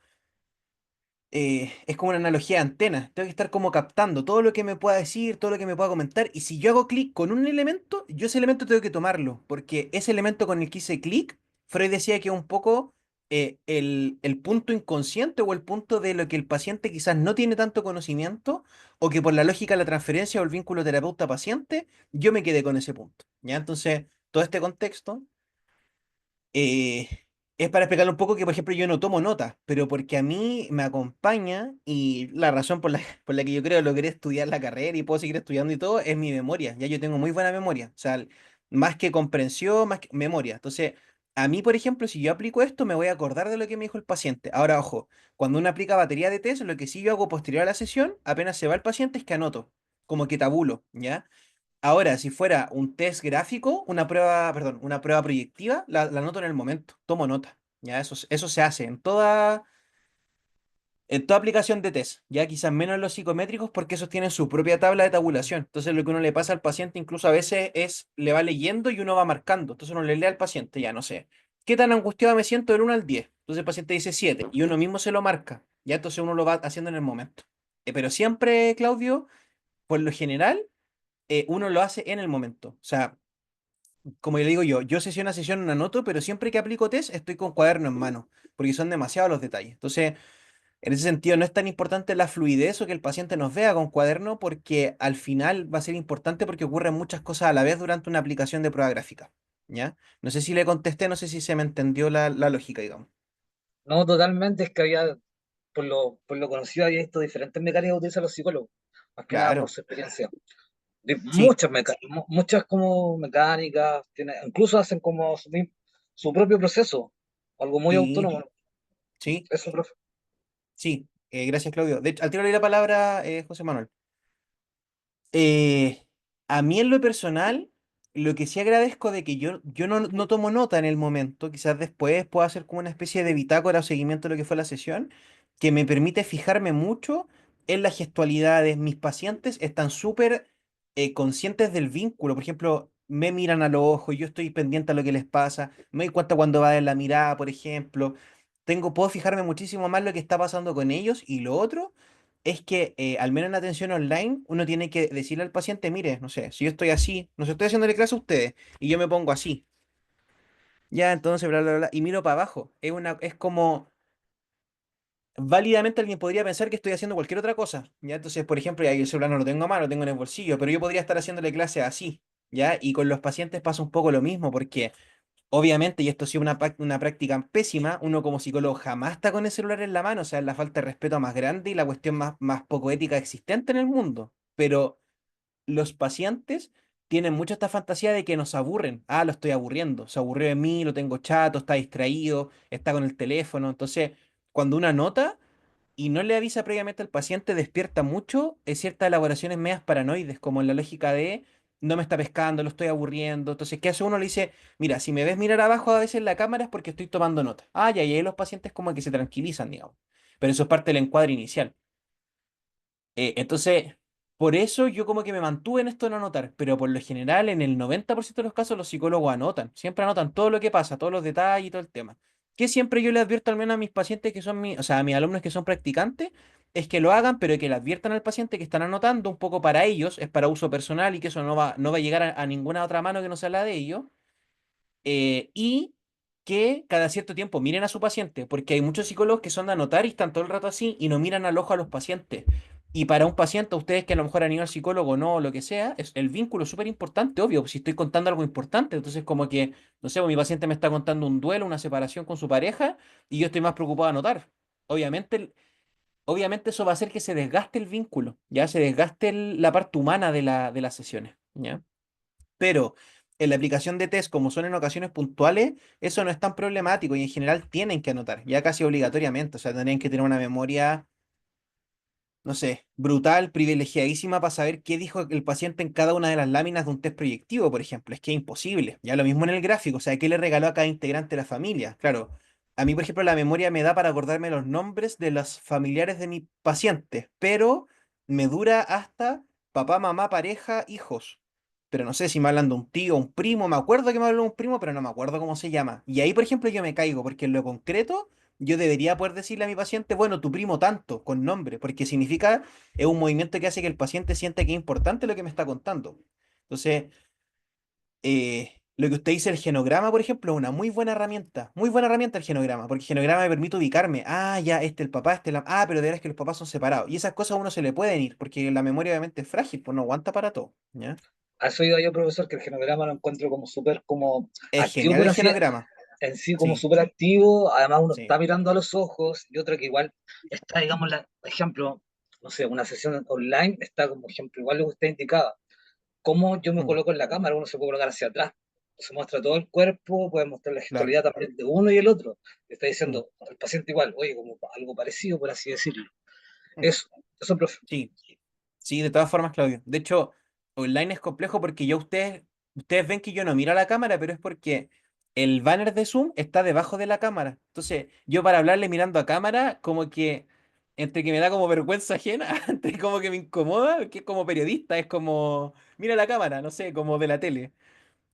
es como una analogía de antena. Tengo que estar como captando todo lo que me pueda decir, todo lo que me pueda comentar. Y si yo hago clic con un elemento, yo ese elemento tengo que tomarlo. Porque ese elemento con el que hice clic, Freud decía que es un poco el punto inconsciente o el punto de lo que el paciente quizás no tiene tanto conocimiento, o que por la lógica de la transferencia o el vínculo terapeuta-paciente, yo me quedé con ese punto. ¿Ya? Entonces, todo este contexto. Es para explicarle un poco que, por ejemplo, yo no tomo notas, pero porque a mí me acompaña y la razón por la que yo creo logré estudiar la carrera y puedo seguir estudiando y todo es mi memoria. Ya yo tengo muy buena memoria, o sea, más que comprensión, más que memoria. Entonces, a mí, por ejemplo, si yo aplico esto, me voy a acordar de lo que me dijo el paciente. Ahora, ojo, cuando uno aplica batería de test, lo que sí yo hago posterior a la sesión, apenas se va el paciente, es que anoto, como que tabulo, ¿ya? Ahora, si fuera un test gráfico, una prueba, perdón, una prueba proyectiva, la anoto en el momento, tomo nota. Ya, eso se hace en toda aplicación de test, ya quizás menos en los psicométricos porque esos tienen su propia tabla de tabulación. Entonces lo que uno le pasa al paciente incluso a veces es, le va leyendo y uno va marcando. Entonces uno le lee al paciente, ya no sé, ¿qué tan angustiado me siento del 1 al 10? Entonces el paciente dice 7 y uno mismo se lo marca. Ya entonces uno lo va haciendo en el momento. Pero siempre, Claudio, por lo general, uno lo hace en el momento. O sea, como le digo yo sesión a sesión una anoto, pero siempre que aplico test estoy con cuaderno en mano, porque son demasiados los detalles. Entonces, en ese sentido, no es tan importante la fluidez o que el paciente nos vea con cuaderno, porque al final va a ser importante porque ocurren muchas cosas a la vez durante una aplicación de prueba gráfica. ¿Ya? No sé si le contesté, no sé si se me entendió la lógica, digamos.
No, totalmente, es que había, por lo conocido, había visto diferentes mecánicas que utilizan los psicólogos, más que nada por
Claro,
su experiencia.
sí,
Muchas como mecánicas, incluso hacen como su propio proceso, algo muy
sí,
autónomo.
sí,
Eso, profe.
sí. Gracias, Claudio. De hecho, al tiro le doy la palabra, José Manuel. Eh, a mí en lo personal, lo que sí agradezco de que yo no tomo nota en el momento, quizás después pueda hacer como una especie de bitácora o seguimiento de lo que fue la sesión, que me permite fijarme mucho en las gestualidades. Mis pacientes están súper conscientes del vínculo. Por ejemplo, me miran a los ojos, yo estoy pendiente a lo que les pasa, me doy cuenta cuando va en la mirada, por ejemplo. Puedo fijarme muchísimo más lo que está pasando con ellos y lo otro es que, al menos en la atención online, uno tiene que decirle al paciente, mire, no sé, si yo estoy así, no sé, estoy haciéndole clase a ustedes y yo me pongo así, ya, entonces, bla, bla, bla, y miro para abajo. Es como, válidamente alguien podría pensar que estoy haciendo cualquier otra cosa, ya, entonces, por ejemplo, ya el celular no lo tengo a mano, lo tengo en el bolsillo, pero yo podría estar haciéndole clase así, ya, y con los pacientes pasa un poco lo mismo, porque obviamente, y esto ha sido una práctica pésima, uno como psicólogo jamás está con el celular en la mano, o sea, es la falta de respeto más grande y la cuestión más poco ética existente en el mundo. Pero los pacientes tienen mucho esta fantasía de que nos aburren. Ah, lo estoy aburriendo, se aburrió de mí, lo tengo chato, está distraído, está con el teléfono. Entonces, cuando una nota y no le avisa previamente al paciente, despierta mucho ciertas elaboraciones medias paranoides, como en la lógica de no me está pescando, lo estoy aburriendo. Entonces, ¿qué hace uno? Le dice, mira, si me ves mirar abajo a veces en la cámara es porque estoy tomando nota. Ah, ya, y ahí los pacientes como que se tranquilizan, digamos. Pero eso es parte del encuadre inicial. Entonces, por eso yo como que me mantuve en esto de no anotar, pero por lo general, en el 90% de los casos, los psicólogos anotan, siempre anotan todo lo que pasa, todos los detalles y todo el tema. Que siempre yo le advierto al menos a mis pacientes que son o sea, a mis alumnos que son practicantes, es que lo hagan, pero que le adviertan al paciente que están anotando un poco para ellos, es para uso personal y que eso no va a llegar a ninguna otra mano que no sea la de ellos, y que cada cierto tiempo miren a su paciente, porque hay muchos psicólogos que son de anotar y están todo el rato así y no miran al ojo a los pacientes. Y para un paciente, ustedes que a lo mejor han ido al psicólogo no, o lo que sea, el vínculo es súper importante, obvio, si estoy contando algo importante, entonces como que, no sé, pues mi paciente me está contando un duelo, una separación con su pareja, y yo estoy más preocupado de anotar. Obviamente, obviamente eso va a hacer que se desgaste el vínculo, ya se desgaste la parte humana de las sesiones, ¿ya? Pero en la aplicación de test, como son en ocasiones puntuales, eso no es tan problemático y en general tienen que anotar, ya casi obligatoriamente. O sea, tendrían que tener una memoria, no sé, brutal, privilegiadísima para saber qué dijo el paciente en cada una de las láminas de un test proyectivo, por ejemplo. Es que es imposible. Ya lo mismo en el gráfico, o sea, qué le regaló a cada integrante de la familia. Claro, a mí, por ejemplo, la memoria me da para acordarme los nombres de los familiares de mi paciente, pero me dura hasta papá, mamá, pareja, hijos. Pero no sé si me hablan de un tío, un primo, me acuerdo que me habló de un primo, pero no me acuerdo cómo se llama. Y ahí, por ejemplo, yo me caigo, porque en lo concreto yo debería poder decirle a mi paciente, bueno, tu primo tanto, con nombre, porque significa, es un movimiento que hace que el paciente sienta que es importante lo que me está contando. Entonces, lo que usted dice, el genograma, por ejemplo, es una muy buena herramienta el genograma, porque el genograma me permite ubicarme, ah, ya, este el papá, pero de veras que los papás son separados. Y esas cosas a uno se le pueden ir, porque la memoria obviamente es frágil, pues no aguanta para todo, ¿ya?
A eso iba yo, profesor, que el genograma lo encuentro como súper como
Es
activo,
genial
por
el
así,
genograma.
en sí como
Sí,
súper activo, además uno
sí.
está mirando a los ojos, y otro que igual está, digamos, por ejemplo, no sé, una sesión online está como ejemplo, igual lo que usted indicaba, cómo yo me
Mm,
coloco en la cámara, uno se puede colocar hacia atrás, se muestra todo el cuerpo, puede mostrar la
claro.
gestualidad también de uno y el otro, le está
Mm,
diciendo al paciente igual, oye, como algo parecido, por así decirlo.
mm.
Eso, profe.
Sí, sí, de todas formas, Claudio. De hecho, online es complejo porque ustedes ven que yo no miro a la cámara, pero es porque el banner de Zoom está debajo de la cámara. Entonces, yo para hablarle mirando a cámara, como que entre que me da como vergüenza ajena, entre como que me incomoda, que como periodista es como, mira la cámara, no sé, como de la tele.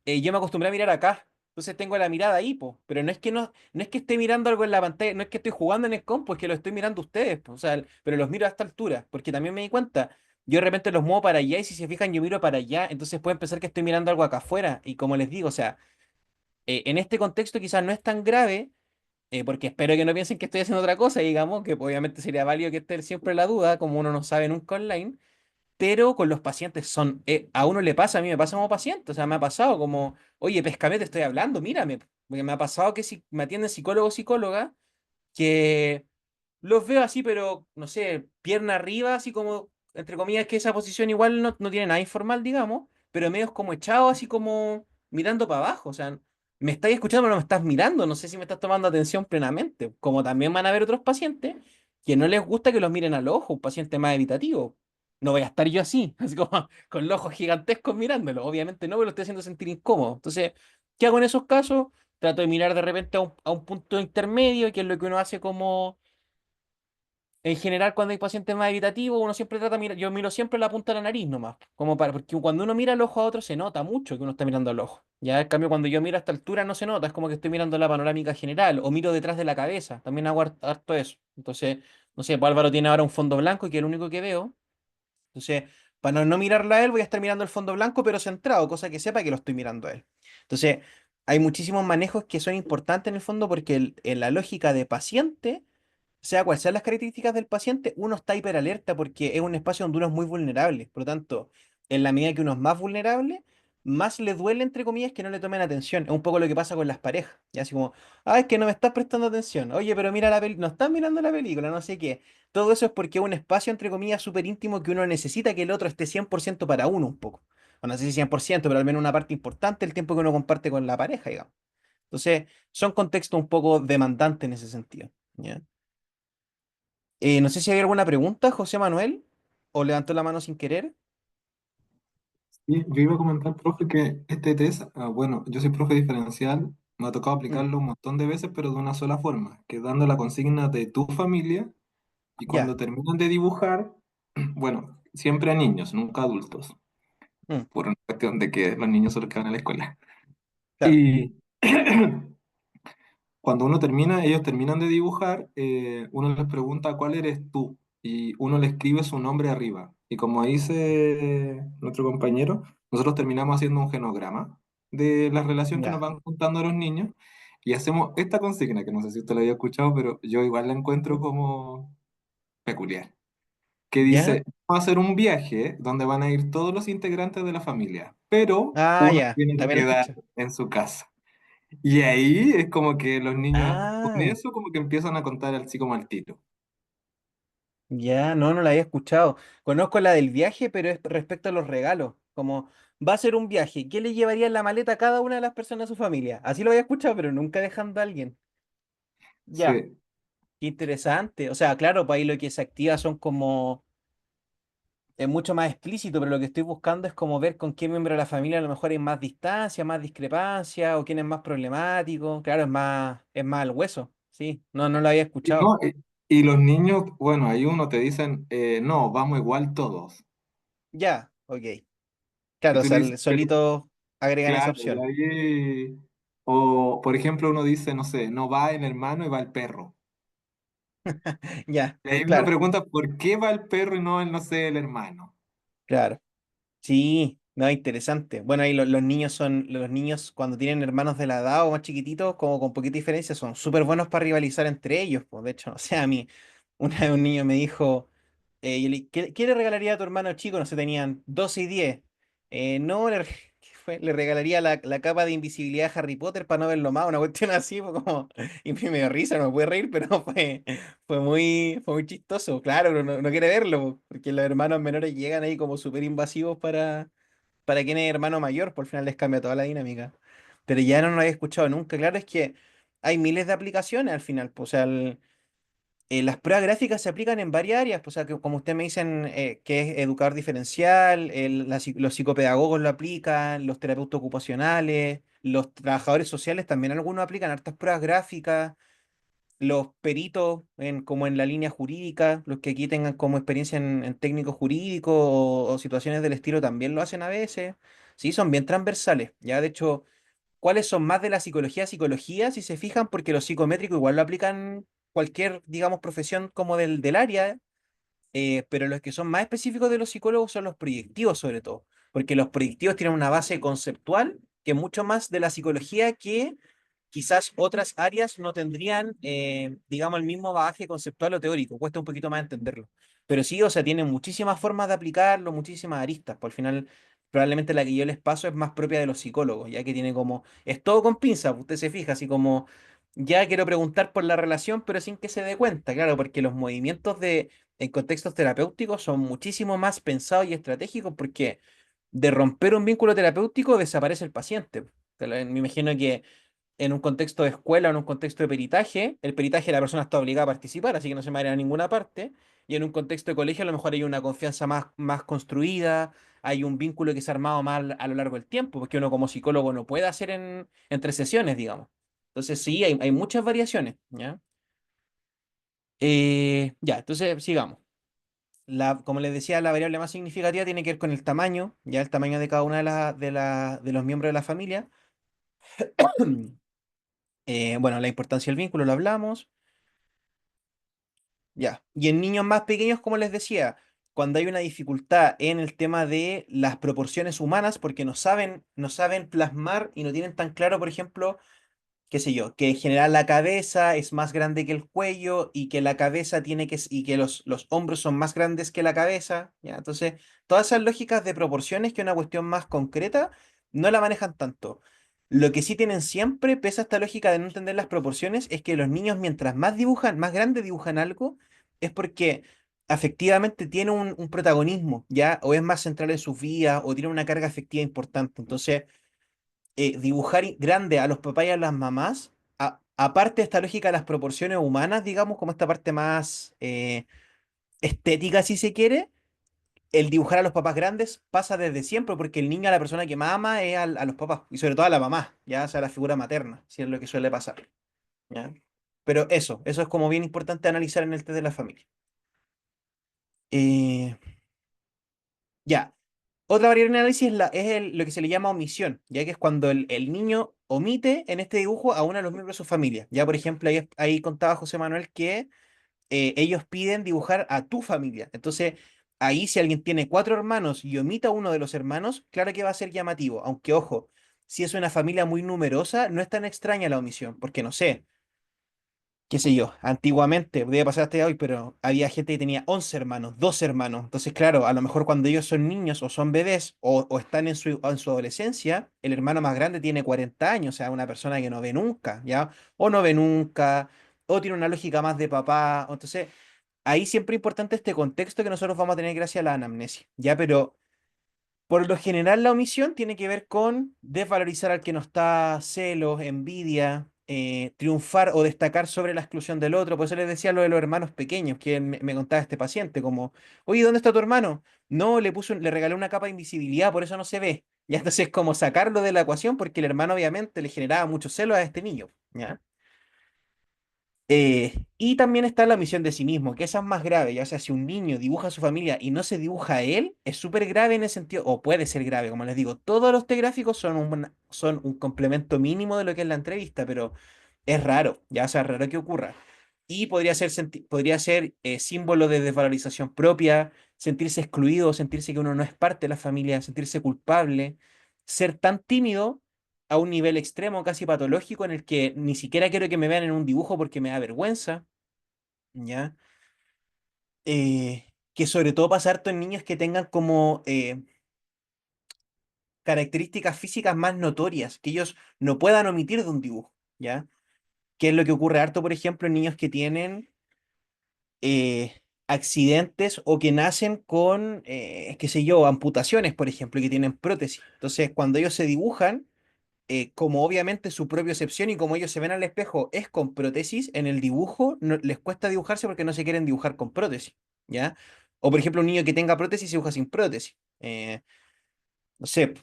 Yo me acostumbré a mirar acá. Entonces tengo la mirada ahí, po. Pero no es que esté mirando algo en la pantalla, no es que estoy jugando en el compo, es que lo estoy mirando a ustedes, po. O sea, pero los miro a esta altura, porque también me di cuenta. Yo de repente los muevo para allá y si se fijan yo miro para allá, entonces pueden pensar que estoy mirando algo acá afuera. Y como les digo, o sea, en este contexto quizás no es tan grave, porque espero que no piensen que estoy haciendo otra cosa, digamos, que obviamente sería válido que esté siempre la duda, como uno no sabe nunca online. Pero con los pacientes a uno le pasa, a mí me pasa como paciente, o sea, me ha pasado como, oye, Pescame, te estoy hablando, mírame, porque me ha pasado que si me atienden psicólogo o psicóloga, que los veo así, pero, no sé, pierna arriba, así como, entre comillas, que esa posición igual no tiene nada informal, digamos, pero medio como echado, así como mirando para abajo, o sea, me estás escuchando, pero no me estás mirando, no sé si me estás tomando atención plenamente, como también van a haber otros pacientes que no les gusta que los miren al ojo, un paciente más evitativo. No voy a estar yo así, así como con los ojos gigantescos mirándolo, obviamente no, pero lo estoy haciendo sentir incómodo. Entonces, ¿qué hago en esos casos? Trato de mirar de repente a un punto intermedio, que es lo que uno hace como en general, cuando hay pacientes más evitativos, uno siempre trata de mirar, yo miro siempre la punta de la nariz nomás, como para, porque cuando uno mira el ojo a otro se nota mucho que uno está mirando al ojo. Ya, en cambio, cuando yo miro a esta altura no se nota, es como que estoy mirando la panorámica general, o miro detrás de la cabeza, también hago harto eso. Entonces, no sé, pues Álvaro tiene ahora un fondo blanco y que es el único que veo. Entonces, para no mirarla a él, voy a estar mirando el fondo blanco, pero centrado, cosa que sepa que lo estoy mirando a él. Entonces, hay muchísimos manejos que son importantes en el fondo porque en la lógica de paciente sea cual sean las características del paciente, uno está hiperalerta porque es un espacio donde uno es muy vulnerable. Por lo tanto, en la medida que uno es más vulnerable, más le duele, entre comillas, que no le tomen atención. Es un poco lo que pasa con las parejas. Y así como, es que no me estás prestando atención. Oye, pero mira la película, no estás mirando la película, no sé qué. Todo eso es porque es un espacio, entre comillas, súper íntimo que uno necesita que el otro esté 100% para uno un poco. O no sé si 100%, pero al menos una parte importante del tiempo que uno comparte con la pareja, digamos. Entonces, son contextos un poco demandantes en ese sentido. ¿Ya? No sé si hay alguna pregunta, José Manuel, o levantó la mano sin querer.
Sí, yo iba a comentar, profe, que este test, bueno, yo soy profe diferencial, me ha tocado
Mm,
aplicarlo un montón de veces, pero de una sola forma, que dando la consigna de tu familia y
ya.
cuando terminan de dibujar, bueno, siempre a niños, nunca a adultos,
Mm,
por una cuestión de que los niños son los que van a la escuela.
claro.
Y cuando uno termina, ellos terminan de dibujar, uno les pregunta cuál eres tú y uno le escribe su nombre arriba. Y como dice nuestro compañero, nosotros terminamos haciendo un genograma de la relación que nos
Ya.
van contando los niños y hacemos esta consigna, que no sé si usted la había escuchado, pero yo igual la encuentro como peculiar, que
Ya.
dice, vamos a hacer un viaje donde van a ir todos los integrantes de la familia, pero
Ah,
uno
ya.
tiene que
También lo
quedar
escuché.
en su casa. Y ahí es como que los niños con
Ah,
eso como que empiezan a contar así como al tiro.
ya. No la había escuchado. Conozco la del viaje, pero es respecto a los regalos. Como va a ser un viaje, ¿qué le llevaría en la maleta a cada una de las personas de su familia? Así lo había escuchado, pero nunca dejando a alguien. Ya.
Sí.
Qué interesante. O sea, claro, pues ahí lo que se activa son como es mucho más explícito, pero lo que estoy buscando es como ver con qué miembro de la familia a lo mejor hay más distancia, más discrepancia, o quién es más problemático. Claro, es más al hueso. Sí, no lo había
Y, no,
escuchado.
y los niños, bueno, ahí uno te dicen, no, vamos igual todos.
Ya, ok.
Y
Claro, o
tú le
sea,
dices, "Pero,
solito agregan esa
claro, y
opción.
ahí, o por ejemplo uno dice, no sé, no va el hermano y va el perro.
Ya,
Y ahí uno
claro,
pregunta, ¿por qué va el perro y no el, no sé, el hermano?
claro. Sí, no, interesante. Bueno, ahí los niños cuando tienen hermanos de la edad o más chiquititos, como con poquita diferencia, son súper buenos para rivalizar entre ellos, pues, de hecho, o sea, a mí, una vez un niño me dijo, ¿qué le regalaría a tu hermano chico? No sé, tenían 12 y 10. No, le regalaría la capa de invisibilidad a Harry Potter para no verlo más, una cuestión así, fue como, y me dio risa, no me pude reír, pero fue muy chistoso, claro, pero no quiere verlo, porque los hermanos menores llegan ahí como súper invasivos para quien es hermano mayor, por final les cambia toda la dinámica. Pero ya no lo había escuchado nunca, claro, es que hay miles de aplicaciones al final, pues, o sea, las pruebas gráficas se aplican en varias áreas, pues, o sea, que como ustedes me dicen, que es educador diferencial, los psicopedagogos lo aplican, los terapeutas ocupacionales, los trabajadores sociales también algunos aplican hartas pruebas gráficas, los peritos como en la línea jurídica, los que aquí tengan como experiencia en técnico jurídico o situaciones del estilo también lo hacen a veces. Sí, son bien transversales. Ya, de hecho, ¿cuáles son más de la psicología? Psicología, si se fijan, porque los psicométricos igual lo aplican cualquier, digamos, profesión como del área, pero los que son más específicos de los psicólogos son los proyectivos, sobre todo, porque los proyectivos tienen una base conceptual que es mucho más de la psicología que quizás otras áreas no tendrían, digamos, el mismo bagaje conceptual o teórico, cuesta un poquito más entenderlo. Pero sí, o sea, tienen muchísimas formas de aplicarlo, muchísimas aristas. Por al final, probablemente la que yo les paso es más propia de los psicólogos, ya que tiene como, es todo con pinzas, usted se fija, así como, ya quiero preguntar por la relación, pero sin que se dé cuenta, claro, porque los movimientos en contextos terapéuticos son muchísimo más pensados y estratégicos, porque de romper un vínculo terapéutico desaparece el paciente. Me imagino que en un contexto de escuela o en un contexto de peritaje, el peritaje la persona está obligada a participar, así que no se va a ir a ninguna parte. Y en un contexto de colegio a lo mejor hay una confianza más construida, hay un vínculo que se ha armado más a lo largo del tiempo, porque uno como psicólogo no puede hacer entre sesiones, digamos. Entonces sí, hay muchas variaciones, ¿ya? Ya, entonces sigamos. Como les decía, la variable más significativa tiene que ver con el tamaño, ya el tamaño de cada una de los miembros de la familia. Bueno, la importancia del vínculo lo hablamos. Ya. Y en niños más pequeños, como les decía, cuando hay una dificultad en el tema de las proporciones humanas, porque no saben plasmar y no tienen tan claro, por ejemplo, qué sé yo, que en general la cabeza es más grande que el cuello y que la cabeza y que los hombros son más grandes que la cabeza, ¿ya? Entonces, todas esas lógicas de proporciones, que es una cuestión más concreta, no la manejan tanto. Lo que sí tienen siempre, pese a esta lógica de no entender las proporciones, es que los niños mientras más dibujan, más grande dibujan algo, es porque afectivamente tiene un protagonismo, ¿ya? O es más central en sus vidas, o tiene una carga afectiva importante. Entonces, dibujar grande a los papás y a las mamás, aparte de esta lógica de las proporciones humanas, digamos, como esta parte más estética, si se quiere, el dibujar a los papás grandes pasa desde siempre, porque el niño a la persona que más ama es a los papás, y sobre todo a la mamá, ya sea la figura materna, si es lo que suele pasar, ¿ya? Pero eso es como bien importante analizar en el test de la familia. Eh, ya. Otra variable de análisis lo que se le llama omisión, ya que es cuando el niño omite en este dibujo a uno de los miembros de su familia. Ya, por ejemplo, ahí contaba José Manuel que ellos piden dibujar a tu familia. Entonces, ahí si alguien tiene cuatro hermanos y omita a uno de los hermanos, claro que va a ser llamativo. Aunque, ojo, si es una familia muy numerosa, no es tan extraña la omisión, porque no sé, qué sé yo, antiguamente, podía pasar hasta hoy, pero había gente que tenía 11 hermanos, 12 hermanos. Entonces, claro, a lo mejor cuando ellos son niños o son bebés o están en su adolescencia, el hermano más grande tiene 40 años, o sea, una persona que no ve nunca, ¿ya? O no ve nunca, o tiene una lógica más de papá. Entonces, ahí siempre es importante este contexto que nosotros vamos a tener gracias a la anamnesis, ¿ya? Pero por lo general, la omisión tiene que ver con desvalorizar al que no está, celos, envidia, triunfar o destacar sobre la exclusión del otro. Por eso les decía lo de los hermanos pequeños, que me contaba este paciente, como, oye, ¿dónde está tu hermano? No, le regalé una capa de invisibilidad, por eso no se ve. Ya entonces, como sacarlo de la ecuación, porque el hermano obviamente le generaba mucho celo a este niño, ¿ya? Y también está la omisión de sí mismo, que esa es más grave, ya sea, si un niño dibuja a su familia y no se dibuja a él, es súper grave en ese sentido, o puede ser grave, como les digo, todos los T gráficos son un complemento mínimo de lo que es la entrevista, pero es raro, ya sea raro que ocurra. Y podría ser símbolo de desvalorización propia, sentirse excluido, sentirse que uno no es parte de la familia, sentirse culpable, ser tan tímido a un nivel extremo, casi patológico, en el que ni siquiera quiero que me vean en un dibujo porque me da vergüenza, ¿ya? Que sobre todo pasa harto en niños que tengan como características físicas más notorias que ellos no puedan omitir de un dibujo, ¿ya? ¿Qué es lo que ocurre harto, por ejemplo, en niños que tienen accidentes o que nacen con, qué sé yo, amputaciones, por ejemplo, y que tienen prótesis? Entonces, cuando ellos se dibujan, como obviamente su propia excepción y como ellos se ven al espejo es con prótesis, en el dibujo les cuesta dibujarse porque no se quieren dibujar con prótesis, ¿ya? O por ejemplo, un niño que tenga prótesis se dibuja sin prótesis. No sé,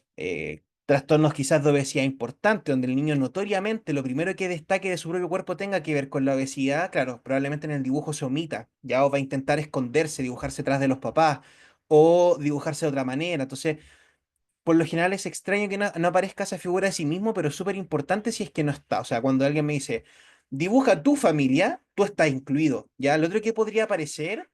trastornos quizás de obesidad importante, donde el niño notoriamente lo primero que destaque de su propio cuerpo tenga que ver con la obesidad, claro, probablemente en el dibujo se omita, ya o va a intentar esconderse, dibujarse atrás de los papás o dibujarse de otra manera. Entonces, por lo general es extraño que no aparezca esa figura de sí mismo, pero es súper importante si es que no está. O sea, cuando alguien me dice, dibuja tu familia, tú estás incluido. Ya, lo otro que podría aparecer,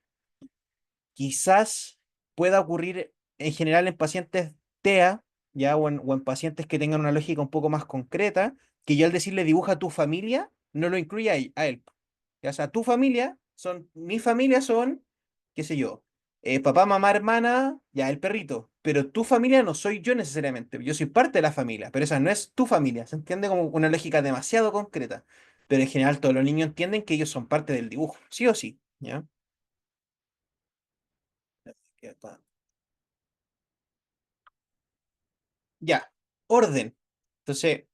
quizás pueda ocurrir en general en pacientes TEA, ya, o en pacientes que tengan una lógica un poco más concreta, que yo al decirle dibuja tu familia, no lo incluye a él. Ya, o sea, tu familia mi familia son, qué sé yo, papá, mamá, hermana, ya, el perrito. Pero tu familia no soy yo necesariamente. Yo soy parte de la familia, pero esa no es tu familia. Se entiende como una lógica demasiado concreta. Pero en general todos los niños entienden que ellos son parte del dibujo, sí o sí, ¿ya? Ya está. Ya, orden. Entonces,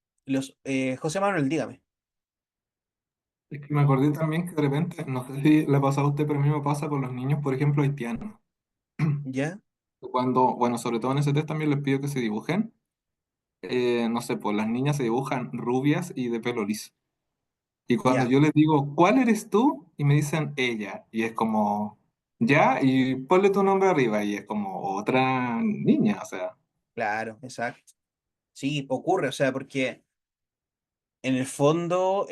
José Manuel, dígame.
Es que me acordé también que de repente, no sé si le ha pasado a usted, pero a mí me pasa con los niños, por ejemplo, haitianos.
¿Ya?
Cuando, bueno, sobre todo en ese test también les pido que se dibujen. No sé, pues las niñas se dibujan rubias y de pelo liso. Y cuando
Ya,
yo les digo, ¿cuál eres tú? Y me dicen ella. Y es como, ya, y ponle tu nombre arriba. Y es como otra niña, o sea.
claro, exacto. Sí, ocurre, o sea, porque en el fondo,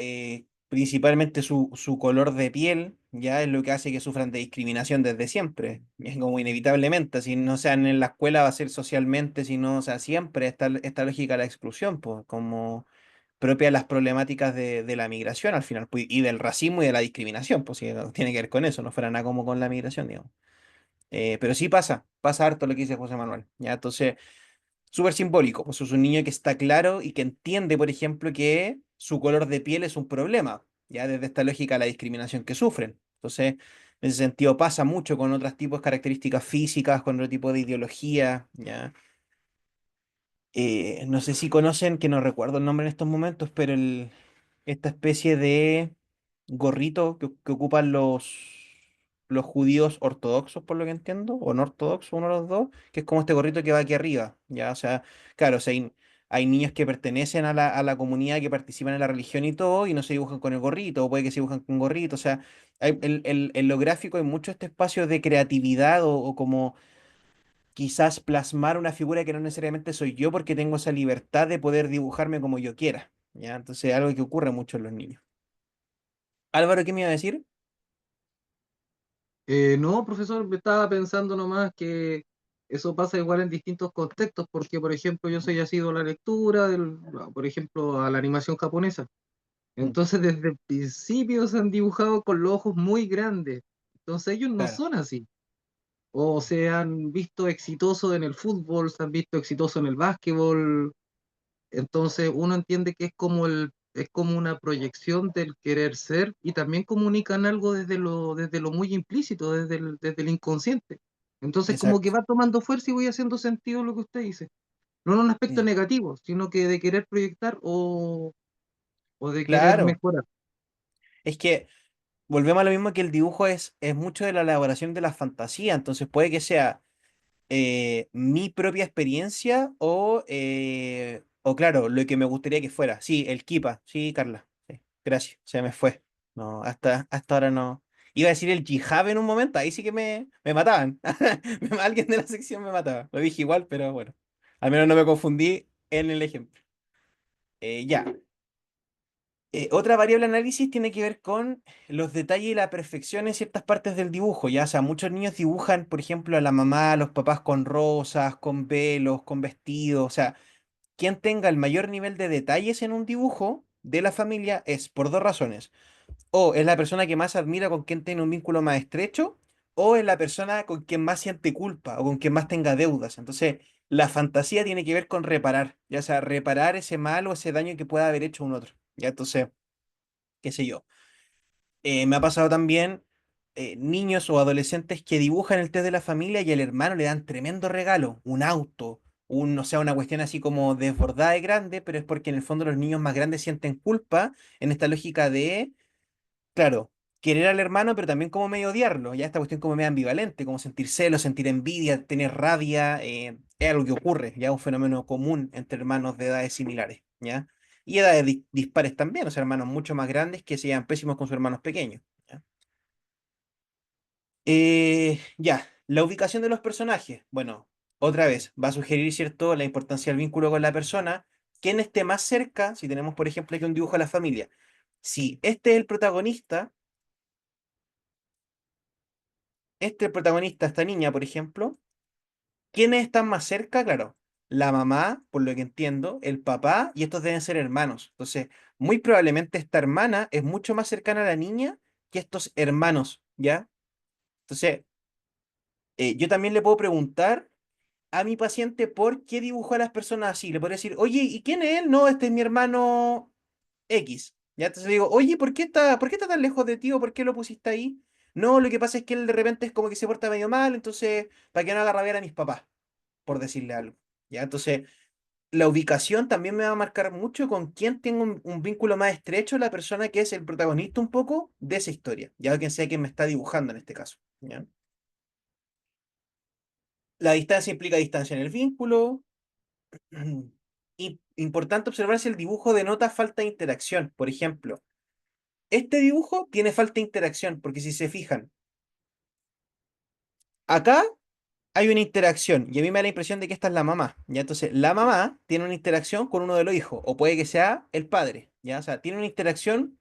principalmente su color de piel ya es lo que hace que sufran de discriminación desde siempre. Es como inevitablemente, si no sean en la escuela va a ser socialmente, si no, o sea, siempre esta lógica de la exclusión, pues, como propia de las problemáticas de la migración al final, pues, y del racismo y de la discriminación, pues sí, tiene que ver con eso, no fuera nada como con la migración, digamos. Pero sí pasa harto lo que dice José Manuel, ¿ya? Entonces, súper simbólico, pues es un niño que está claro y que entiende, por ejemplo, que su color de piel es un problema, ya desde esta lógica de la discriminación que sufren. Entonces, en ese sentido pasa mucho con otros tipos de características físicas, con otro tipo de ideología, ¿ya? No sé si conocen, que no recuerdo el nombre en estos momentos, pero esta especie de gorrito que ocupan los judíos ortodoxos, por lo que entiendo, o no ortodoxos, uno de los dos, que es como este gorrito que va aquí arriba, ¿ya? O sea, claro, o sea, hay niños que pertenecen a la comunidad, que participan en la religión y todo, y no se dibujan con el gorrito, o puede que se dibujan con gorrito, o sea, en lo gráfico hay mucho este espacio de creatividad o como quizás plasmar una figura que no necesariamente soy yo porque tengo esa libertad de poder dibujarme como yo quiera, ¿ya? Entonces, algo que ocurre mucho en los niños. Álvaro, ¿qué me iba a decir?
No, profesor, me estaba pensando nomás que eso pasa igual en distintos contextos, porque, por ejemplo, yo soy asiduo a la lectura, por ejemplo, a la animación japonesa.
Mm,
Entonces, desde el principio se han dibujado con los ojos muy grandes. Entonces, ellos no
claro,
son así. O se han visto exitosos en el fútbol, se han visto exitosos en el básquetbol. Entonces, uno entiende que es como una proyección del querer ser y también comunican algo desde lo muy implícito, desde el inconsciente. Entonces, como que
exacto.
va tomando fuerza y voy haciendo sentido lo que usted dice. No en un aspecto
Sí.
negativo, sino que de querer proyectar o de querer
Claro,
mejorar.
es que volvemos a lo mismo, que el dibujo es mucho de la elaboración de la fantasía, entonces puede que sea mi propia experiencia o claro, lo que me gustaría que fuera. Sí, el Kipa, sí, Carla. Sí, gracias, se me fue. No, hasta ahora no. Iba a decir el Jihad en un momento, ahí sí que me mataban. Alguien de la sección me mataba. Lo dije igual, pero bueno. Al menos no me confundí en el ejemplo. Ya. Otra variable de análisis tiene que ver con los detalles y la perfección en ciertas partes del dibujo, ya, o sea, muchos niños dibujan, por ejemplo, a la mamá, a los papás con rosas, con velos, con vestidos, o sea, quien tenga el mayor nivel de detalles en un dibujo de la familia es por dos razones: o es la persona que más admira, con quien tiene un vínculo más estrecho, o en la persona con quien más siente culpa o con quien más tenga deudas. Entonces, la fantasía tiene que ver con reparar, ya sea reparar ese mal o ese daño que pueda haber hecho un otro. Ya, entonces, qué sé yo. Me ha pasado también niños o adolescentes que dibujan el test de la familia y al hermano le dan tremendo regalo, un auto, o sea, una cuestión así como desbordada de grande, pero es porque en el fondo los niños más grandes sienten culpa en esta lógica de, claro, querer al hermano, pero también como medio odiarlo, ya esta cuestión como medio ambivalente, como sentir celos, sentir envidia, tener rabia, es algo que ocurre, ya un fenómeno común entre hermanos de edades similares, ¿ya? Y edades dispares también, o sea, hermanos mucho más grandes que se llevan pésimos con sus hermanos pequeños. ¿Ya? Ya, la ubicación de los personajes. Bueno, otra vez, va a sugerir, ¿cierto?, la importancia del vínculo con la persona. Quien esté más cerca, si tenemos, por ejemplo, aquí un dibujo de la familia. Si este es el protagonista, este es el protagonista, esta niña, por ejemplo, ¿quiénes están más cerca? Claro, la mamá, por lo que entiendo, el papá, y estos deben ser hermanos. Entonces, muy probablemente esta hermana es mucho más cercana a la niña que estos hermanos, ¿ya? Entonces, yo también le puedo preguntar a mi paciente por qué dibujó a las personas así. Le podría decir, oye, ¿y quién es él? No, este es mi hermano X. Ya entonces le digo, oye, por qué está tan lejos de ti o por qué lo pusiste ahí? No, lo que pasa es que él de repente es como que se porta medio mal, entonces, para que no haga rabiar a mis papás, por decirle algo. Ya, entonces, la ubicación también me va a marcar mucho con quién tengo un vínculo más estrecho, la persona que es el protagonista un poco de esa historia, ya quien sea quien me está dibujando en este caso. ¿Ya? La distancia implica distancia en el vínculo. Y importante observar si el dibujo denota falta de interacción. Por ejemplo, este dibujo tiene falta de interacción, porque si se fijan, acá hay una interacción, y a mí me da la impresión de que esta es la mamá, ¿ya? Entonces, la mamá tiene una interacción con uno de los hijos, o puede que sea el padre, ¿ya? O sea, tiene una interacción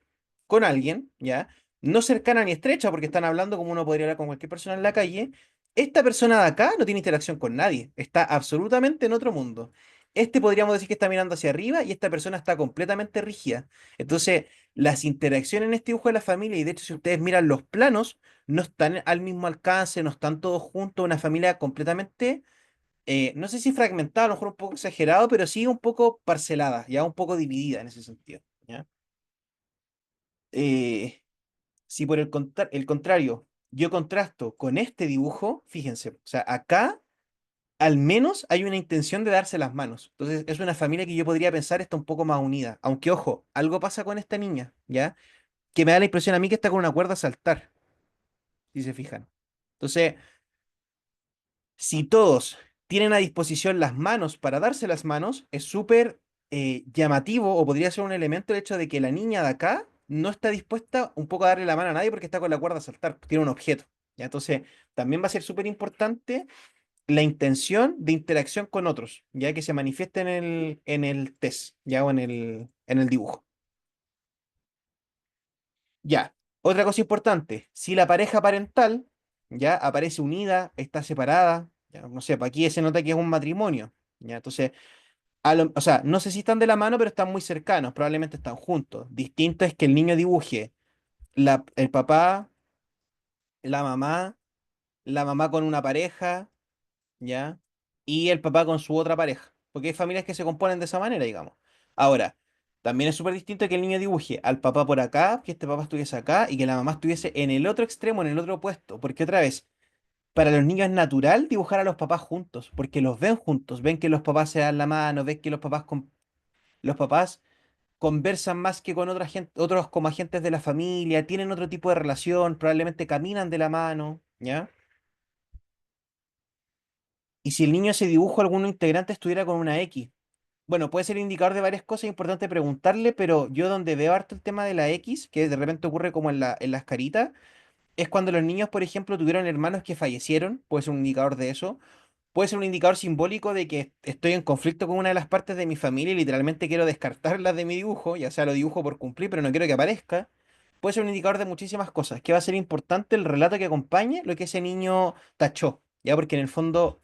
con alguien, ¿ya? No cercana ni estrecha, porque están hablando como uno podría hablar con cualquier persona en la calle. Esta persona de acá no tiene interacción con nadie, está absolutamente en otro mundo. Este podríamos decir que está mirando hacia arriba y esta persona está completamente rígida. Entonces, las interacciones en este dibujo de la familia, y de hecho, si ustedes miran los planos, no están al mismo alcance, no están todos juntos, una familia completamente, no sé si fragmentada, a lo mejor un poco exagerado, pero sí un poco parcelada, ya un poco dividida en ese sentido, ¿ya? Eh, si por el contrario yo contrasto con este dibujo, fíjense, o sea, acá al menos hay una intención de darse las manos. Entonces es una familia que yo podría pensar está un poco más unida. Aunque, ojo, algo pasa con esta niña, ¿ya? Que me da la impresión a mí que está con una cuerda a saltar, si se fijan. Entonces, si todos tienen a disposición las manos para darse las manos, es súper llamativo o podría ser un elemento el hecho de que la niña de acá no está dispuesta un poco a darle la mano a nadie porque está con la cuerda a saltar, tiene un objeto. ¿Ya? Entonces, también va a ser súper importante la intención de interacción con otros, ya que se manifiesta en el test, ya o en el dibujo. Ya, otra cosa importante, si la pareja parental ya aparece unida, está separada, ya, no sé, para aquí se nota que es un matrimonio, ya, entonces, o sea, no sé si están de la mano, pero están muy cercanos, probablemente están juntos. Distinto es que el niño dibuje el papá, la mamá con una pareja, ¿ya? Y el papá con su otra pareja, porque hay familias que se componen de esa manera, digamos. Ahora, también es súper distinto que el niño dibuje al papá por acá, que este papá estuviese acá y que la mamá estuviese en el otro extremo, en el otro puesto, porque otra vez, para los niños es natural dibujar a los papás juntos, porque los ven juntos, ven que los papás se dan la mano, ven que los papás conversan más que con otra gente, otros como agentes de la familia, tienen otro tipo de relación, probablemente caminan de la mano, ¿ya? Y si el niño se dibujo algún integrante estuviera con una X. Bueno, puede ser indicador de varias cosas, es importante preguntarle, pero yo donde veo harto el tema de la X, que de repente ocurre como en las caritas, es cuando los niños, por ejemplo, tuvieron hermanos que fallecieron, puede ser un indicador de eso, puede ser un indicador simbólico de que estoy en conflicto con una de las partes de mi familia y literalmente quiero descartarlas de mi dibujo, ya sea lo dibujo por cumplir, pero no quiero que aparezca. Puede ser un indicador de muchísimas cosas, que va a ser importante el relato que acompañe lo que ese niño tachó, ya porque en el fondo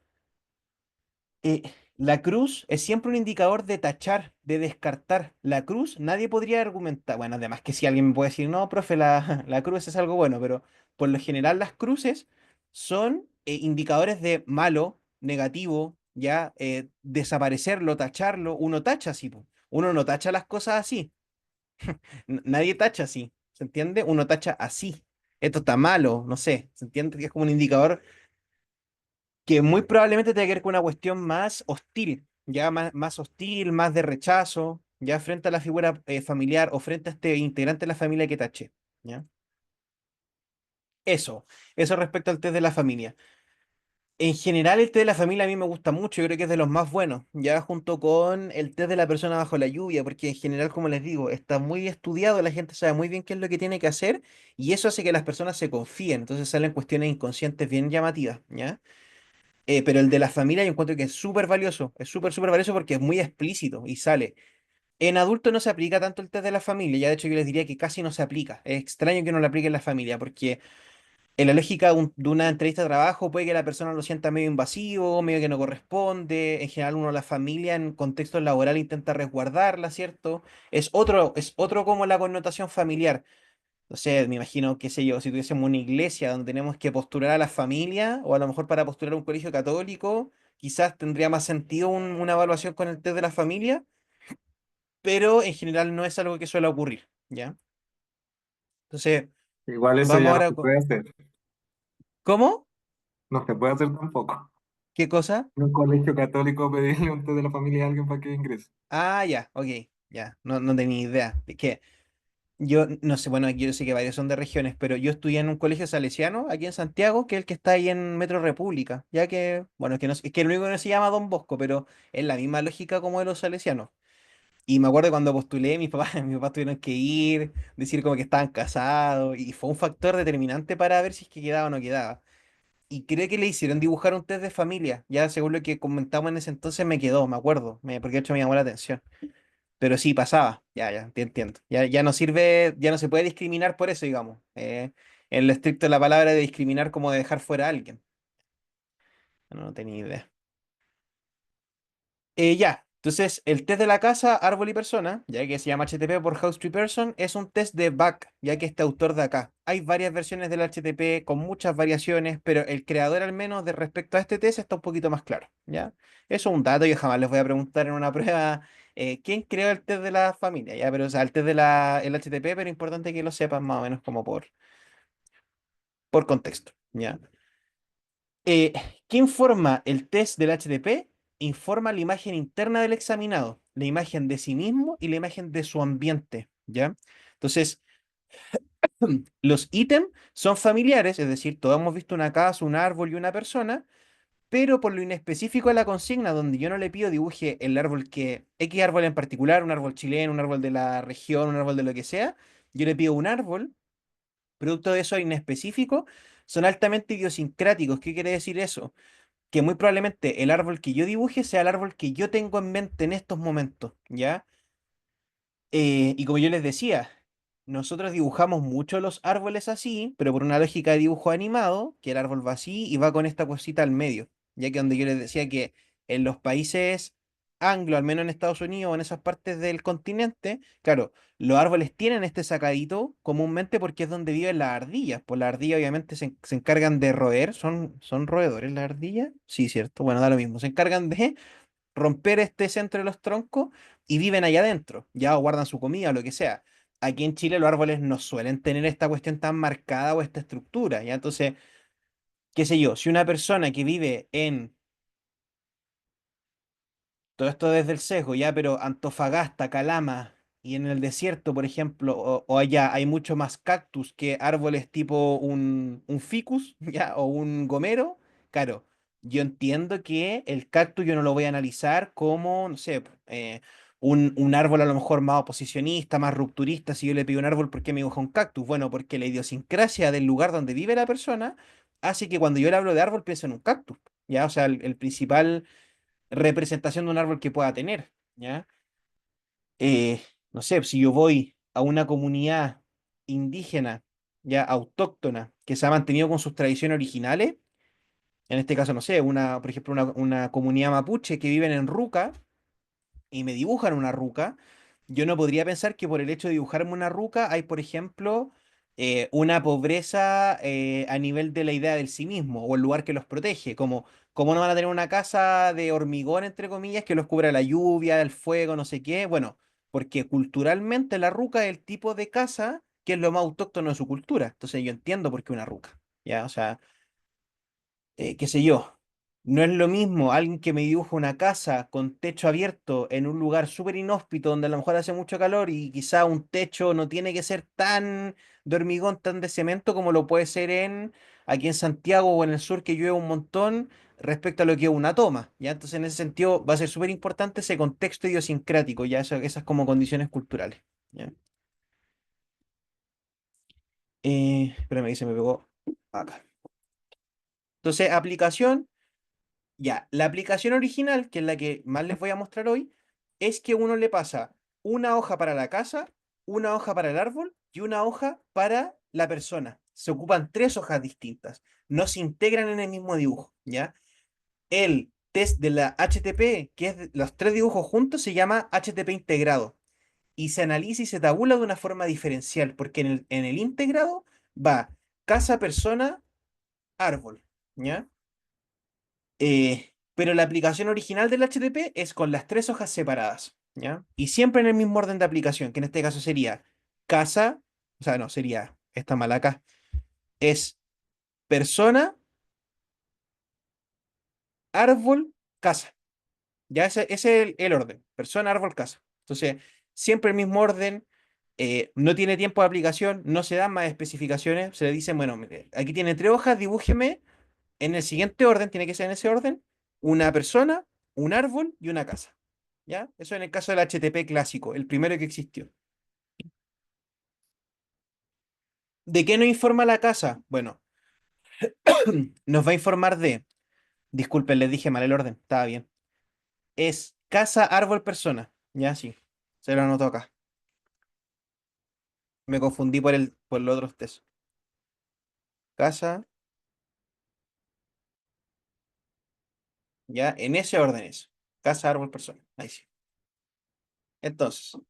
eh, la cruz es siempre un indicador de tachar, de descartar. La cruz, nadie podría argumentar. Bueno, además que si alguien me puede decir, no, profe, la cruz es algo bueno, pero por lo general las cruces son indicadores de malo, negativo, ya desaparecerlo, tacharlo. Uno tacha así, po. Uno no tacha las cosas así. Nadie tacha así, ¿se entiende? Uno tacha así. Esto está malo, no sé, ¿se entiende? Que es como un indicador que muy probablemente tenga que ver con una cuestión más hostil, ya más hostil, más de rechazo, ya frente a la figura familiar o frente a este integrante de la familia que taché, ¿ya? Eso respecto al test de la familia. En general, el test de la familia a mí me gusta mucho, yo creo que es de los más buenos, ya junto con el test de la persona bajo la lluvia, porque en general, como les digo, está muy estudiado, la gente sabe muy bien qué es lo que tiene que hacer y eso hace que las personas se confíen, entonces salen cuestiones inconscientes bien llamativas, ¿ya? Pero el de la familia yo encuentro que es súper valioso, es súper, súper valioso porque es muy explícito y sale. En adultos no se aplica tanto el test de la familia, ya de hecho yo les diría que casi no se aplica, es extraño que no lo aplique en la familia porque en la lógica de una entrevista de trabajo puede que la persona lo sienta medio invasivo, medio que no corresponde. En general uno la familia en contexto laboral intenta resguardarla, ¿cierto? Es otro como la connotación familiar. No sé, me imagino, qué sé yo, si tuviésemos una iglesia donde tenemos que postular a la familia, o a lo mejor para postular a un colegio católico, quizás tendría más sentido una evaluación con el test de la familia, pero en general no es algo que suele ocurrir, ¿ya? Entonces,
Igual eso
vamos
ya no
ahora
se
con...
puede hacer.
¿Cómo?
No se puede hacer tampoco.
¿Qué cosa?
En un colegio católico pedirle un té de la familia a alguien para que ingrese.
Ah, ya, ok, ya, no tenía idea. Es que yo, no sé, bueno, aquí yo sé que varios son de regiones, pero yo estudié en un colegio salesiano aquí en Santiago, que es el que está ahí en Metro República, ya que, bueno, es que el único que no se llama Don Bosco, pero es la misma lógica como de los salesianos. Y me acuerdo cuando postulé, mis papás, mis papás tuvieron que ir, decir como que estaban casados, y fue un factor determinante para ver si es que quedaba o no quedaba. Y creo que le hicieron dibujar un test de familia, ya según lo que comentamos en ese entonces me quedó, me acuerdo, porque de hecho me llamó la atención. Pero sí, pasaba. Ya, te entiendo. Ya no sirve, ya no se puede discriminar por eso, digamos. En lo estricto de la palabra de discriminar como de dejar fuera a alguien. No tenía idea. Ya, entonces el test de la casa, árbol y persona, ya que se llama HTP por House Tree Person, es un test de back, ya que este autor de acá. Hay varias versiones del HTP con muchas variaciones, pero el creador al menos de respecto a este test está un poquito más claro, ¿ya? Eso es un dato que jamás les voy a preguntar en una prueba quién creó el test de la familia, ¿ya? Pero o sea, el test el HTP, pero importante que lo sepan más o menos como por contexto, ¿ya? Eh, ¿Qué informa el test del HTTP? Informa la imagen interna del examinado, la imagen de sí mismo y la imagen de su ambiente, ¿ya? Entonces, los ítems son familiares, es decir, todos hemos visto una casa, un árbol y una persona, pero por lo inespecífico de la consigna, donde yo no le pido dibuje el árbol X árbol en particular, un árbol chileno, un árbol de la región, un árbol de lo que sea, yo le pido un árbol, producto de eso inespecífico, son altamente idiosincráticos. ¿Qué quiere decir eso? Que muy probablemente el árbol que yo dibuje sea el árbol que yo tengo en mente en estos momentos, ¿ya? Y como yo les decía, nosotros dibujamos mucho los árboles así, pero por una lógica de dibujo animado, que el árbol va así y va con esta cosita al medio, ya que donde yo les decía que en los países anglo, al menos en Estados Unidos o en esas partes del continente, claro, los árboles tienen este sacadito comúnmente porque es donde viven las ardillas, pues las ardillas obviamente se encargan de roer, son roedores las ardillas, sí, cierto, bueno, da lo mismo, se encargan de romper este centro de los troncos y viven allá adentro, ya o guardan su comida o lo que sea. Aquí en Chile los árboles no suelen tener esta cuestión tan marcada o esta estructura, ¿ya? Entonces, qué sé yo, si una persona que vive en todo esto desde el sesgo, ya, pero Antofagasta, Calama y en el desierto, por ejemplo, o allá hay mucho más cactus que árboles tipo un ficus, ya, o un gomero. Claro, yo entiendo que el cactus yo no lo voy a analizar como, no sé, un árbol a lo mejor más oposicionista, más rupturista. Si yo le pido un árbol, ¿por qué me dibuja un cactus? Bueno, porque la idiosincrasia del lugar donde vive la persona hace que cuando yo le hablo de árbol pienso en un cactus. Ya, o sea, el principal representación de un árbol que pueda tener, ¿ya? No sé, si yo voy a una comunidad indígena, ya autóctona, que se ha mantenido con sus tradiciones originales, en este caso, no sé, por ejemplo, una comunidad mapuche que viven en ruca y me dibujan una ruca, yo no podría pensar que por el hecho de dibujarme una ruca hay, por ejemplo, una pobreza a nivel de la idea del sí mismo o el lugar que los protege, como no van a tener una casa de hormigón, entre comillas, que los cubra la lluvia, el fuego, no sé qué, bueno, porque culturalmente la ruca es el tipo de casa que es lo más autóctono de su cultura, entonces yo entiendo por qué una ruca, ¿ya? O sea, qué sé yo, no es lo mismo alguien que me dibuja una casa con techo abierto en un lugar súper inhóspito donde a lo mejor hace mucho calor y quizá un techo no tiene que ser tan de hormigón, tan de cemento como lo puede ser aquí en Santiago o en el sur que llueve un montón respecto a lo que es una toma, ¿ya? Entonces en ese sentido va a ser súper importante ese contexto idiosincrático, ya esas como condiciones culturales, ¿ya? Espérame, ahí se me pegó acá. Entonces, aplicación. Ya, la aplicación original, que es la que más les voy a mostrar hoy, es que uno le pasa una hoja para la casa, una hoja para el árbol y una hoja para la persona. Se ocupan tres hojas distintas, no se integran en el mismo dibujo, ¿ya? El test de la HTP, que es los tres dibujos juntos, se llama HTP integrado y se analiza y se tabula de una forma diferencial, porque en el integrado va casa, persona, árbol, ¿ya? Pero la aplicación original del HTTP es con las tres hojas separadas, ¿ya? Y siempre en el mismo orden de aplicación, que en este caso sería casa, o sea, no, sería esta mal acá, es persona, árbol, casa. Ya ese es el orden, persona, árbol, casa. Entonces, siempre el mismo orden, no tiene tiempo de aplicación, no se dan más especificaciones, se le dicen, bueno, mire, aquí tiene tres hojas, dibújeme en el siguiente orden, tiene que ser en ese orden, una persona, un árbol y una casa. ¿Ya? Eso en el caso del HTTP clásico, el primero que existió. ¿De qué nos informa la casa? Bueno, nos va a informar de, disculpen, les dije mal el orden, estaba bien. Es casa, árbol, persona. Ya, sí, se lo anoto acá. Me confundí por los otros test. Casa, ya, en ese orden es. Casa, árbol, persona. Ahí sí. Entonces,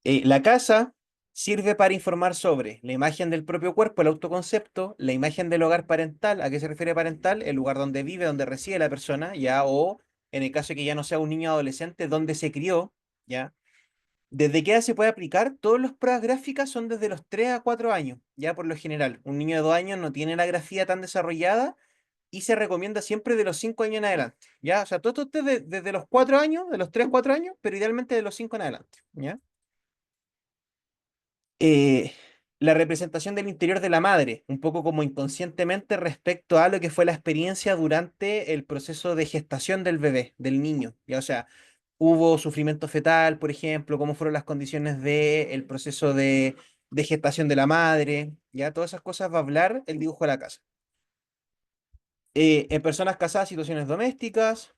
la casa sirve para informar sobre la imagen del propio cuerpo, el autoconcepto, la imagen del hogar parental. ¿A qué se refiere parental? El lugar donde vive, donde reside la persona, ya, o en el caso de que ya no sea un niño adolescente, donde se crió, ya. ¿Desde qué edad se puede aplicar? Todas las pruebas gráficas son desde los 3 a 4 años, ya por lo general. Un niño de 2 años no tiene la grafía tan desarrollada y se recomienda siempre de los 5 años en adelante, ¿ya? O sea, todo esto desde los 4 años, de los 3 a 4 años, pero idealmente de los 5 en adelante, ¿ya? eh, la representación del interior de la madre, un poco como inconscientemente respecto a lo que fue la experiencia durante el proceso de gestación del bebé, del niño. ¿Ya? O sea, hubo sufrimiento fetal, por ejemplo, cómo fueron las condiciones del proceso de gestación de la madre, ya todas esas cosas va a hablar el dibujo de la casa. En personas casadas, situaciones domésticas,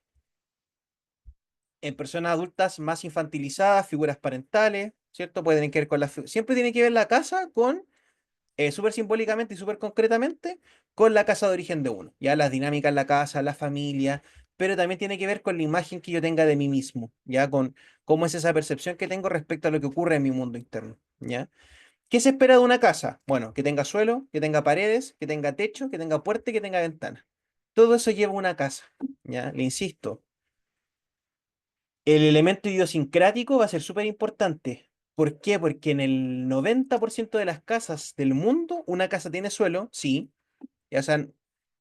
en personas adultas más infantilizadas, figuras parentales, ¿cierto? Pueden que ver con siempre tiene que ver la casa con súper simbólicamente y súper concretamente con la casa de origen de uno, ya las dinámicas en la casa, la familia, pero también tiene que ver con la imagen que yo tenga de mí mismo, ya con cómo es esa percepción que tengo respecto a lo que ocurre en mi mundo interno, ¿ya? ¿Qué se espera de una casa? Bueno, que tenga suelo, que tenga paredes, que tenga techo, que tenga puerta y que tenga ventana. Todo eso lleva una casa, ¿ya? Le insisto, el elemento idiosincrático va a ser súper importante. ¿Por qué? Porque en el 90% de las casas del mundo, una casa tiene suelo, sí. O sea,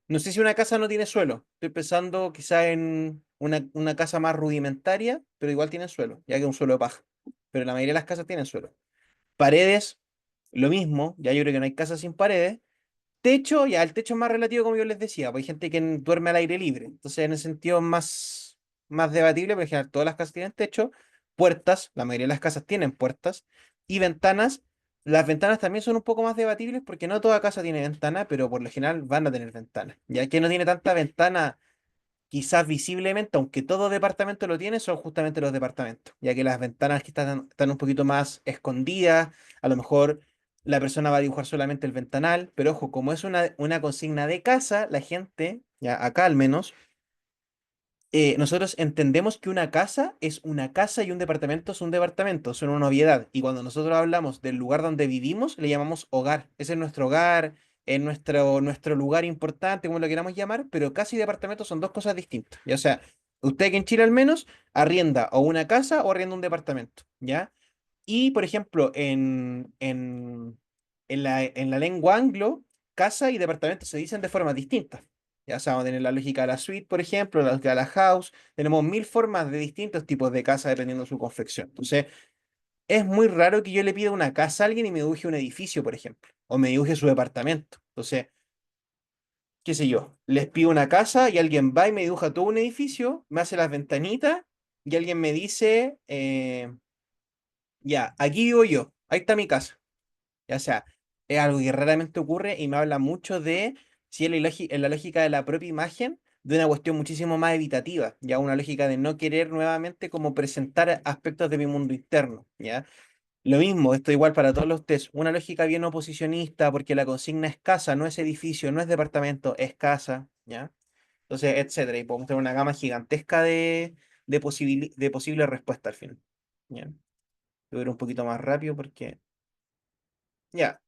no sé si una casa no tiene suelo. Estoy pensando quizá en una casa más rudimentaria, pero igual tiene suelo, ya que es un suelo de paja. Pero la mayoría de las casas tienen suelo. Paredes, lo mismo. Ya yo creo que no hay casas sin paredes. Techo, ya el techo es más relativo, como yo les decía, pues hay gente que duerme al aire libre, entonces en ese sentido es más debatible, porque en general todas las casas tienen techo, puertas, la mayoría de las casas tienen puertas, y ventanas. Las ventanas también son un poco más debatibles porque no toda casa tiene ventana, pero por lo general van a tener ventana. Ya que no tiene tanta ventana, quizás visiblemente, aunque todo departamento lo tiene, son justamente los departamentos, ya que las ventanas que están un poquito más escondidas, a lo mejor la persona va a dibujar solamente el ventanal, pero ojo, como es una consigna de casa, la gente, ya acá al menos, nosotros entendemos que una casa es una casa y un departamento es un departamento, son una obviedad. Y cuando nosotros hablamos del lugar donde vivimos, le llamamos hogar. Ese es nuestro hogar, es nuestro lugar importante, como lo queramos llamar, pero casa y departamento son dos cosas distintas. Ya, o sea, usted que en Chile al menos arrienda o una casa o arrienda un departamento, ¿ya? Y, por ejemplo, en la lengua anglo, casa y departamento se dicen de formas distintas. Ya sabemos, tener la lógica de la suite, por ejemplo, la lógica de la house. Tenemos mil formas de distintos tipos de casa dependiendo de su confección. Entonces, es muy raro que yo le pida una casa a alguien y me dibuje un edificio, por ejemplo, o me dibuje su departamento. Entonces, qué sé yo, les pido una casa y alguien va y me dibuja todo un edificio, me hace las ventanitas y alguien me dice, ya, aquí vivo yo, ahí está mi casa. Ya, o sea, es algo que raramente ocurre y me habla mucho de, si es en la lógica de la propia imagen, de una cuestión muchísimo más evitativa, ya una lógica de no querer nuevamente como presentar aspectos de mi mundo interno, ¿ya? Lo mismo, esto igual para todos los test, una lógica bien oposicionista, porque la consigna es casa, no es edificio, no es departamento, es casa, ¿ya? Entonces, etcétera, y podemos tener una gama gigantesca de posibles respuestas al final, ¿ya? Voy a ir un poquito más rápido porque, ya.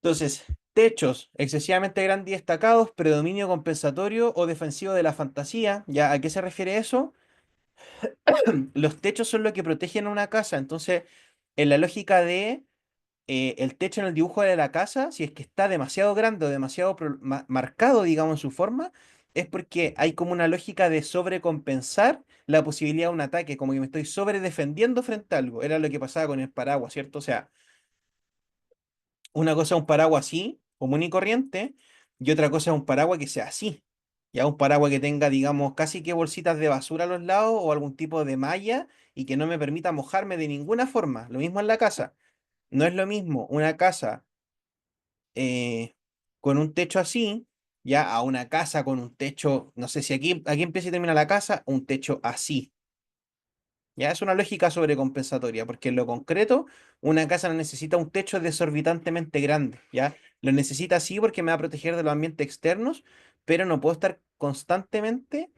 Entonces, techos excesivamente grandes y destacados, predominio compensatorio o defensivo de la fantasía. ¿Ya a qué se refiere eso? Los techos son lo que protegen a una casa. Entonces, en la lógica de el techo en el dibujo de la casa, si es que está demasiado grande o demasiado marcado, digamos, en su forma, es porque hay como una lógica de sobrecompensar la posibilidad de un ataque, como que me estoy sobredefendiendo frente a algo. Era lo que pasaba con el paraguas, ¿cierto? O sea, una cosa es un paraguas así, común y corriente, y otra cosa es un paraguas que sea así. Ya un paraguas que tenga, digamos, casi que bolsitas de basura a los lados o algún tipo de malla y que no me permita mojarme de ninguna forma. Lo mismo en la casa. No es lo mismo una casa eh, con un techo así, ya a una casa con un techo, no sé si aquí empieza y termina la casa, un techo así. Ya es una lógica sobrecompensatoria, porque en lo concreto, una casa no necesita un techo desorbitantemente grande, ¿ya? Lo necesita sí porque me va a proteger de los ambientes externos, pero no puedo estar constantemente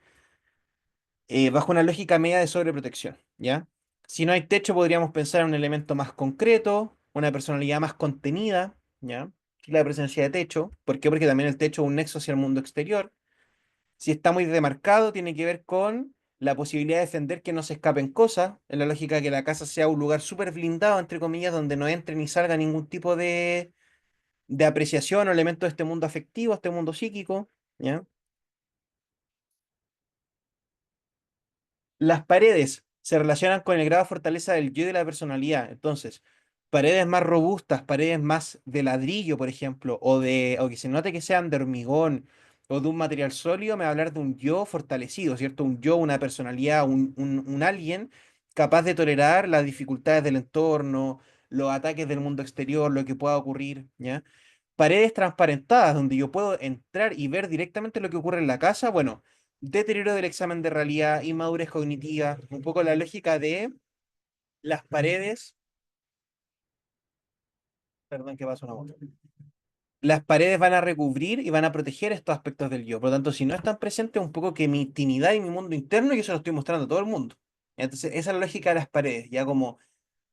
bajo una lógica media de sobreprotección, ¿ya? Si no hay techo, podríamos pensar en un elemento más concreto, una personalidad más contenida, ¿ya? La presencia de techo. ¿Por qué? Porque también el techo es un nexo hacia el mundo exterior. Si está muy demarcado, tiene que ver con la posibilidad de defender que no se escapen cosas, en la lógica de que la casa sea un lugar súper blindado, entre comillas, donde no entre ni salga ningún tipo de apreciación o elemento de este mundo afectivo, este mundo psíquico, ¿ya? Las paredes se relacionan con el grado de fortaleza del yo y de la personalidad. Entonces, paredes más robustas, paredes más de ladrillo, por ejemplo, o que se note que sean de hormigón o de un material sólido, me va a hablar de un yo fortalecido, ¿cierto? Un yo, una personalidad, un alguien capaz de tolerar las dificultades del entorno, los ataques del mundo exterior, lo que pueda ocurrir, ¿ya? Paredes transparentadas, donde yo puedo entrar y ver directamente lo que ocurre en la casa. Bueno, deterioro del examen de realidad, inmadurez cognitiva, un poco la lógica de las paredes. Perdón, que pasa una moto. Las paredes van a recubrir y van a proteger estos aspectos del yo. Por lo tanto, si no están presentes, un poco que mi intimidad y mi mundo interno, yo se lo estoy mostrando a todo el mundo. Entonces, esa es la lógica de las paredes, ya como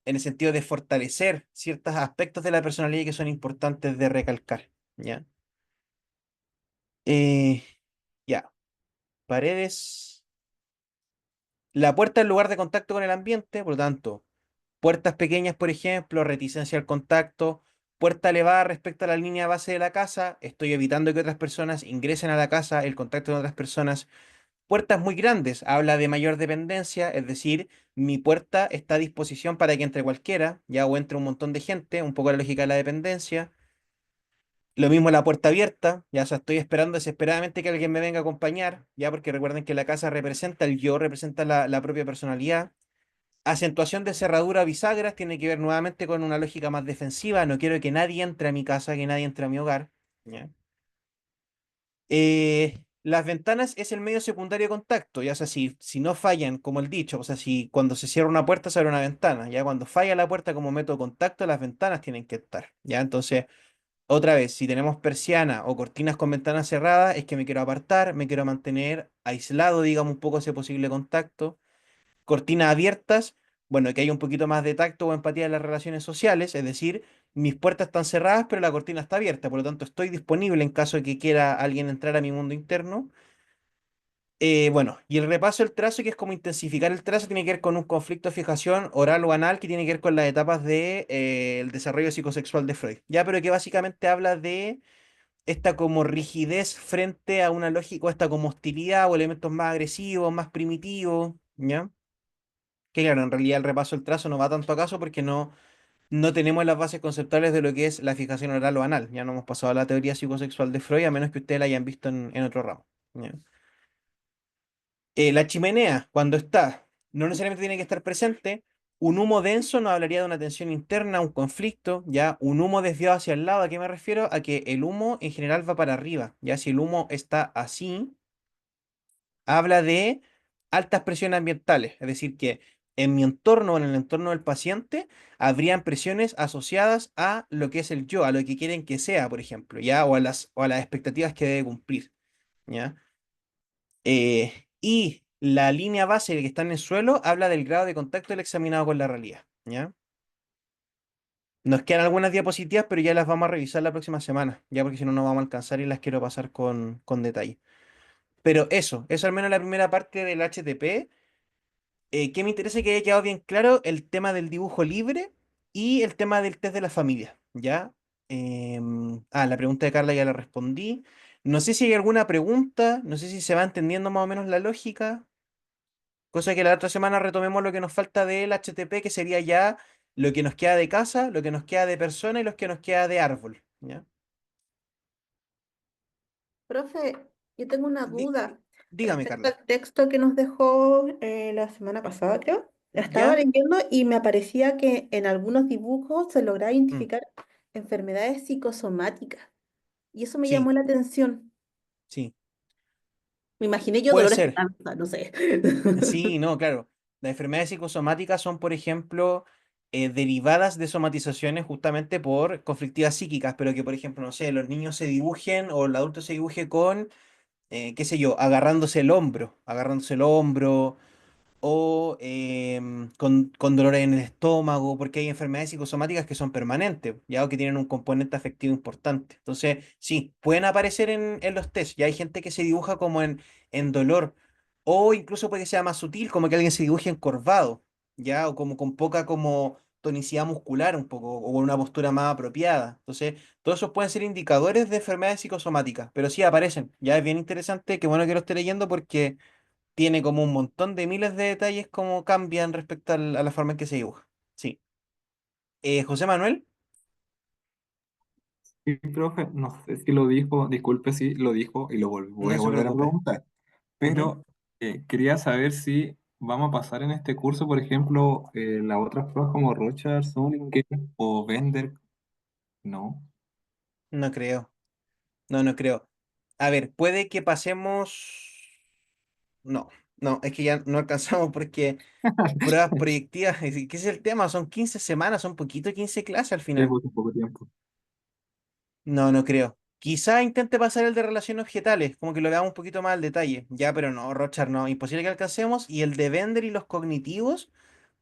en el sentido de fortalecer ciertos aspectos de la personalidad que son importantes de recalcar. ¿Ya? Eh, ya, paredes. La puerta es el lugar de contacto con el ambiente, por lo tanto, puertas pequeñas, por ejemplo, reticencia al contacto, puerta elevada respecto a la línea base de la casa, estoy evitando que otras personas ingresen a la casa, el contacto con otras personas. Puertas muy grandes, habla de mayor dependencia, es decir, mi puerta está a disposición para que entre cualquiera, ya o entre un montón de gente, un poco la lógica de la dependencia. Lo mismo la puerta abierta, ya o sea, estoy esperando desesperadamente que alguien me venga a acompañar, ya porque recuerden que la casa representa el yo, representa la propia personalidad. Acentuación de cerradura o bisagras tiene que ver nuevamente con una lógica más defensiva. No quiero que nadie entre a mi casa, que nadie entre a mi hogar. ¿Ya? Las ventanas es el medio secundario de contacto. Ya, o sea, si no fallan, como el dicho, o sea, si cuando se cierra una puerta se abre una ventana. Ya cuando falla la puerta como método de contacto, las ventanas tienen que estar. ¿Ya? Entonces, Otra vez, si tenemos persiana o cortinas con ventanas cerradas, es que me quiero apartar, me quiero mantener aislado, digamos, un poco ese posible contacto. Cortinas abiertas, bueno, que haya un poquito más de tacto o empatía en las relaciones sociales, es decir, mis puertas están cerradas, pero la cortina está abierta, por lo tanto estoy disponible en caso de que quiera alguien entrar a mi mundo interno. Bueno, y el repaso del trazo, que es como intensificar el trazo, tiene que ver con un conflicto de fijación oral o anal que tiene que ver con las etapas de, el desarrollo psicosexual de Freud. Ya, pero que básicamente habla de esta como rigidez frente a una lógica, o esta como hostilidad o elementos más agresivos, más primitivos, ¿ya? Que claro, en realidad el repaso del trazo no va tanto a caso porque no tenemos las bases conceptuales de lo que es la fijación oral o anal. Ya no hemos pasado a la teoría psicosexual de Freud, a menos que ustedes la hayan visto en otro ramo. ¿Ya? La chimenea, cuando está, no necesariamente tiene que estar presente. Un humo denso nos hablaría de una tensión interna, un conflicto, ¿ya? Un humo desviado hacia el lado, ¿a qué me refiero? A que el humo en general va para arriba, ¿ya? Si el humo está así, habla de altas presiones ambientales, es decir, que en mi entorno o en el entorno del paciente habrían presiones asociadas a lo que es el yo, a lo que quieren que sea, por ejemplo, ¿ya? O a las expectativas que debe cumplir, ¿ya? Y la línea base que está en el suelo habla del grado de contacto del examinado con la realidad, ¿ya? Nos quedan algunas diapositivas, pero ya las vamos a revisar la próxima semana, ya porque si no, no vamos a alcanzar y las quiero pasar con detalle. Pero eso al menos la primera parte del HTP. Que me interesa que haya quedado bien claro el tema del dibujo libre y el tema del test de la familia, ¿ya? La pregunta de Carla ya la respondí. No sé si hay alguna pregunta, no sé si se va entendiendo más o menos la lógica, cosa que la otra semana retomemos lo que nos falta del HTP, que sería ya lo que nos queda de casa, lo que nos queda de persona y lo que nos queda de árbol, ¿ya?
Profe, yo tengo una
Di-
duda
dígame,
respecto
Carla,
al texto que nos dejó la semana pasada, creo. La estaba
¿ya?
leyendo y me aparecía que en algunos dibujos se lograba
Mm,
identificar enfermedades psicosomáticas y eso me llamó
sí,
la atención.
sí,
Me imaginé yo
puede
dolores de
ser.
cabeza, no sé.
Sí, no, claro. Las enfermedades psicosomáticas son, por ejemplo, derivadas de somatizaciones justamente por conflictivas psíquicas, pero que, por ejemplo, no sé, los niños se dibujen o el adulto se dibuje con, qué sé yo, agarrándose el hombro, o con dolores en el estómago, porque hay enfermedades psicosomáticas que son permanentes, ya o que tienen un componente afectivo importante. Entonces, sí, pueden aparecer en los test. Ya hay gente que se dibuja como en dolor, o incluso puede que sea más sutil, como que alguien se dibuje encorvado, ya, o como con poca como tonicidad muscular un poco, o con una postura más apropiada. Entonces, todos esos pueden ser indicadores de enfermedades psicosomáticas, pero sí aparecen. Ya es bien interesante, qué bueno que lo esté leyendo porque tiene como un montón de miles de detalles como cambian respecto a la forma en que se dibuja. Sí. José Manuel,
Sí, profe, no sé si lo dijo, disculpe si lo dijo y voy
no
a
se
volver a
preocupe.
preguntar,
Ujú.
pero quería saber si vamos a pasar en este curso, por ejemplo, las otras pruebas como Rochard, Solingen o Bender, ¿no?
No creo. No creo. A ver, puede que pasemos. No, no, es que ya no alcanzamos porque pruebas proyectivas, ¿qué es el tema? Son 15 semanas, son poquito 15 clases al
Sí,
final.
por un poco tiempo.
No creo. Quizá intente pasar el de relaciones objetales, como que lo veamos un poquito más al detalle. Ya, pero no, Rochar, no, imposible que alcancemos. Y el de Bender y los cognitivos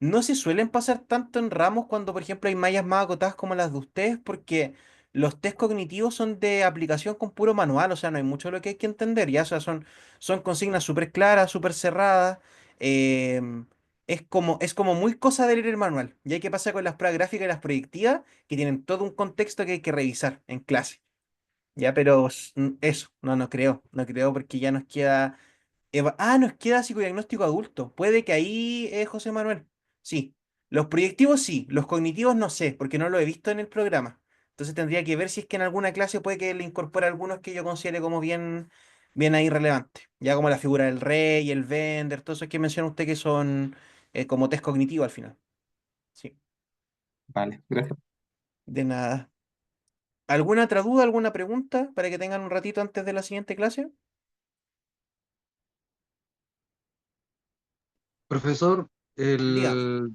no se suelen pasar tanto en ramos cuando, por ejemplo, hay mallas más acotadas como las de ustedes, porque los test cognitivos son de aplicación con puro manual, o sea, no hay mucho de lo que hay que entender, ya, o sea, son consignas súper claras, súper cerradas. em, es como muy cosa de leer el manual. Y hay que pasar con las pruebas gráficas y las proyectivas, que tienen todo un contexto que hay que revisar en clase. Ya, pero eso, no creo porque ya nos queda. Nos queda psicodiagnóstico adulto. Puede que ahí, José Manuel. Sí. Los proyectivos sí, los cognitivos no sé, porque no lo he visto en el programa. Entonces tendría que ver si es que en alguna clase puede que le incorpore algunos que yo considere como bien, bien ahí relevantes. Ya como la figura del rey, el vender, todo eso que menciona usted que son como test cognitivo al final. Sí,
Vale, gracias.
de nada. ¿Alguna otra duda, alguna pregunta para que tengan un ratito antes de la siguiente clase?
Profesor,
Dígame.
el,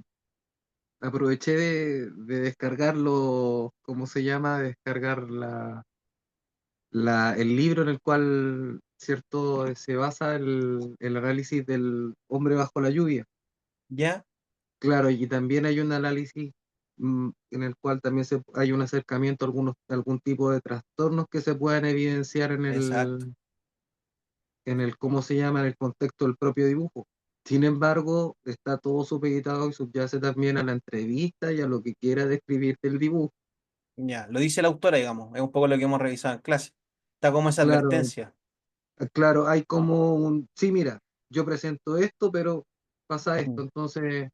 aproveché de descargarlo, ¿cómo se llama? Descargar el libro en el cual, ¿cierto? Se basa el análisis del hombre bajo la lluvia.
¿Ya?
Claro, y también hay un análisis en el cual también hay un acercamiento a algún tipo de trastornos que se puedan evidenciar
Exacto.
¿cómo se llama? En el contexto del propio dibujo. Sin embargo, está todo supeditado y subyace también a la entrevista y a lo que quiera describir del dibujo.
Ya, lo dice la autora, digamos. Es un poco lo que hemos revisado en clase. Está como esa
Claro,
advertencia.
claro, hay como sí, mira, yo presento esto, pero pasa
Mm,
esto. Entonces,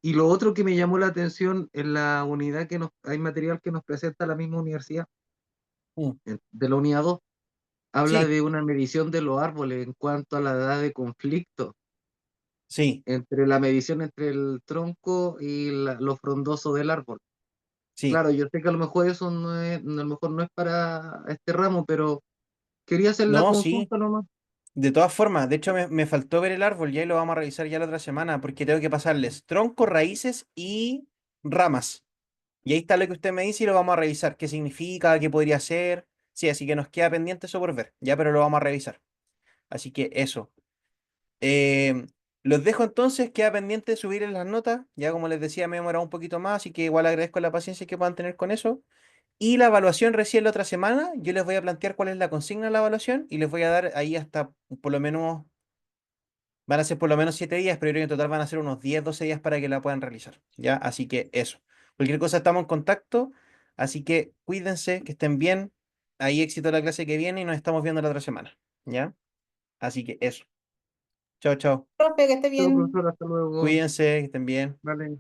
y lo otro que me llamó la atención en la unidad hay material que nos presenta la misma universidad,
mm.
de la unidad 2, habla
Sí,
de una medición de los árboles en cuanto a la edad de conflicto,
sí,
entre la medición entre el tronco y lo frondoso del árbol.
sí.
Claro, yo sé que a lo mejor eso a lo mejor no es para este ramo, pero quería hacer la
No, sí.
consulta nomás.
De todas formas, de hecho me faltó ver el árbol y ahí lo vamos a revisar ya la otra semana porque tengo que pasarles tronco, raíces y ramas. Y ahí está lo que usted me dice y lo vamos a revisar. ¿Qué significa? ¿Qué podría ser? Sí, así que nos queda pendiente eso por ver. Ya, pero lo vamos a revisar. Así que eso. Los dejo entonces, queda pendiente de subir en las notas. Ya como les decía, me he demorado un poquito más, así que igual agradezco la paciencia que puedan tener con eso. Y la evaluación recién la otra semana, yo les voy a plantear cuál es la consigna de la evaluación y les voy a dar ahí hasta por lo menos, van a ser por lo menos 7 días, pero yo creo que en total van a ser unos 10 12 días para que la puedan realizar. ¿Ya? Así que eso. Cualquier cosa estamos en contacto, así que cuídense, que estén bien. Ahí éxito la clase que viene y nos estamos viendo la otra semana. ¿Ya? Así que eso. Chao, chao.
Profe, que esté
Chao,
bien.
profesor, hasta luego.
Cuídense, que estén bien.
Vale.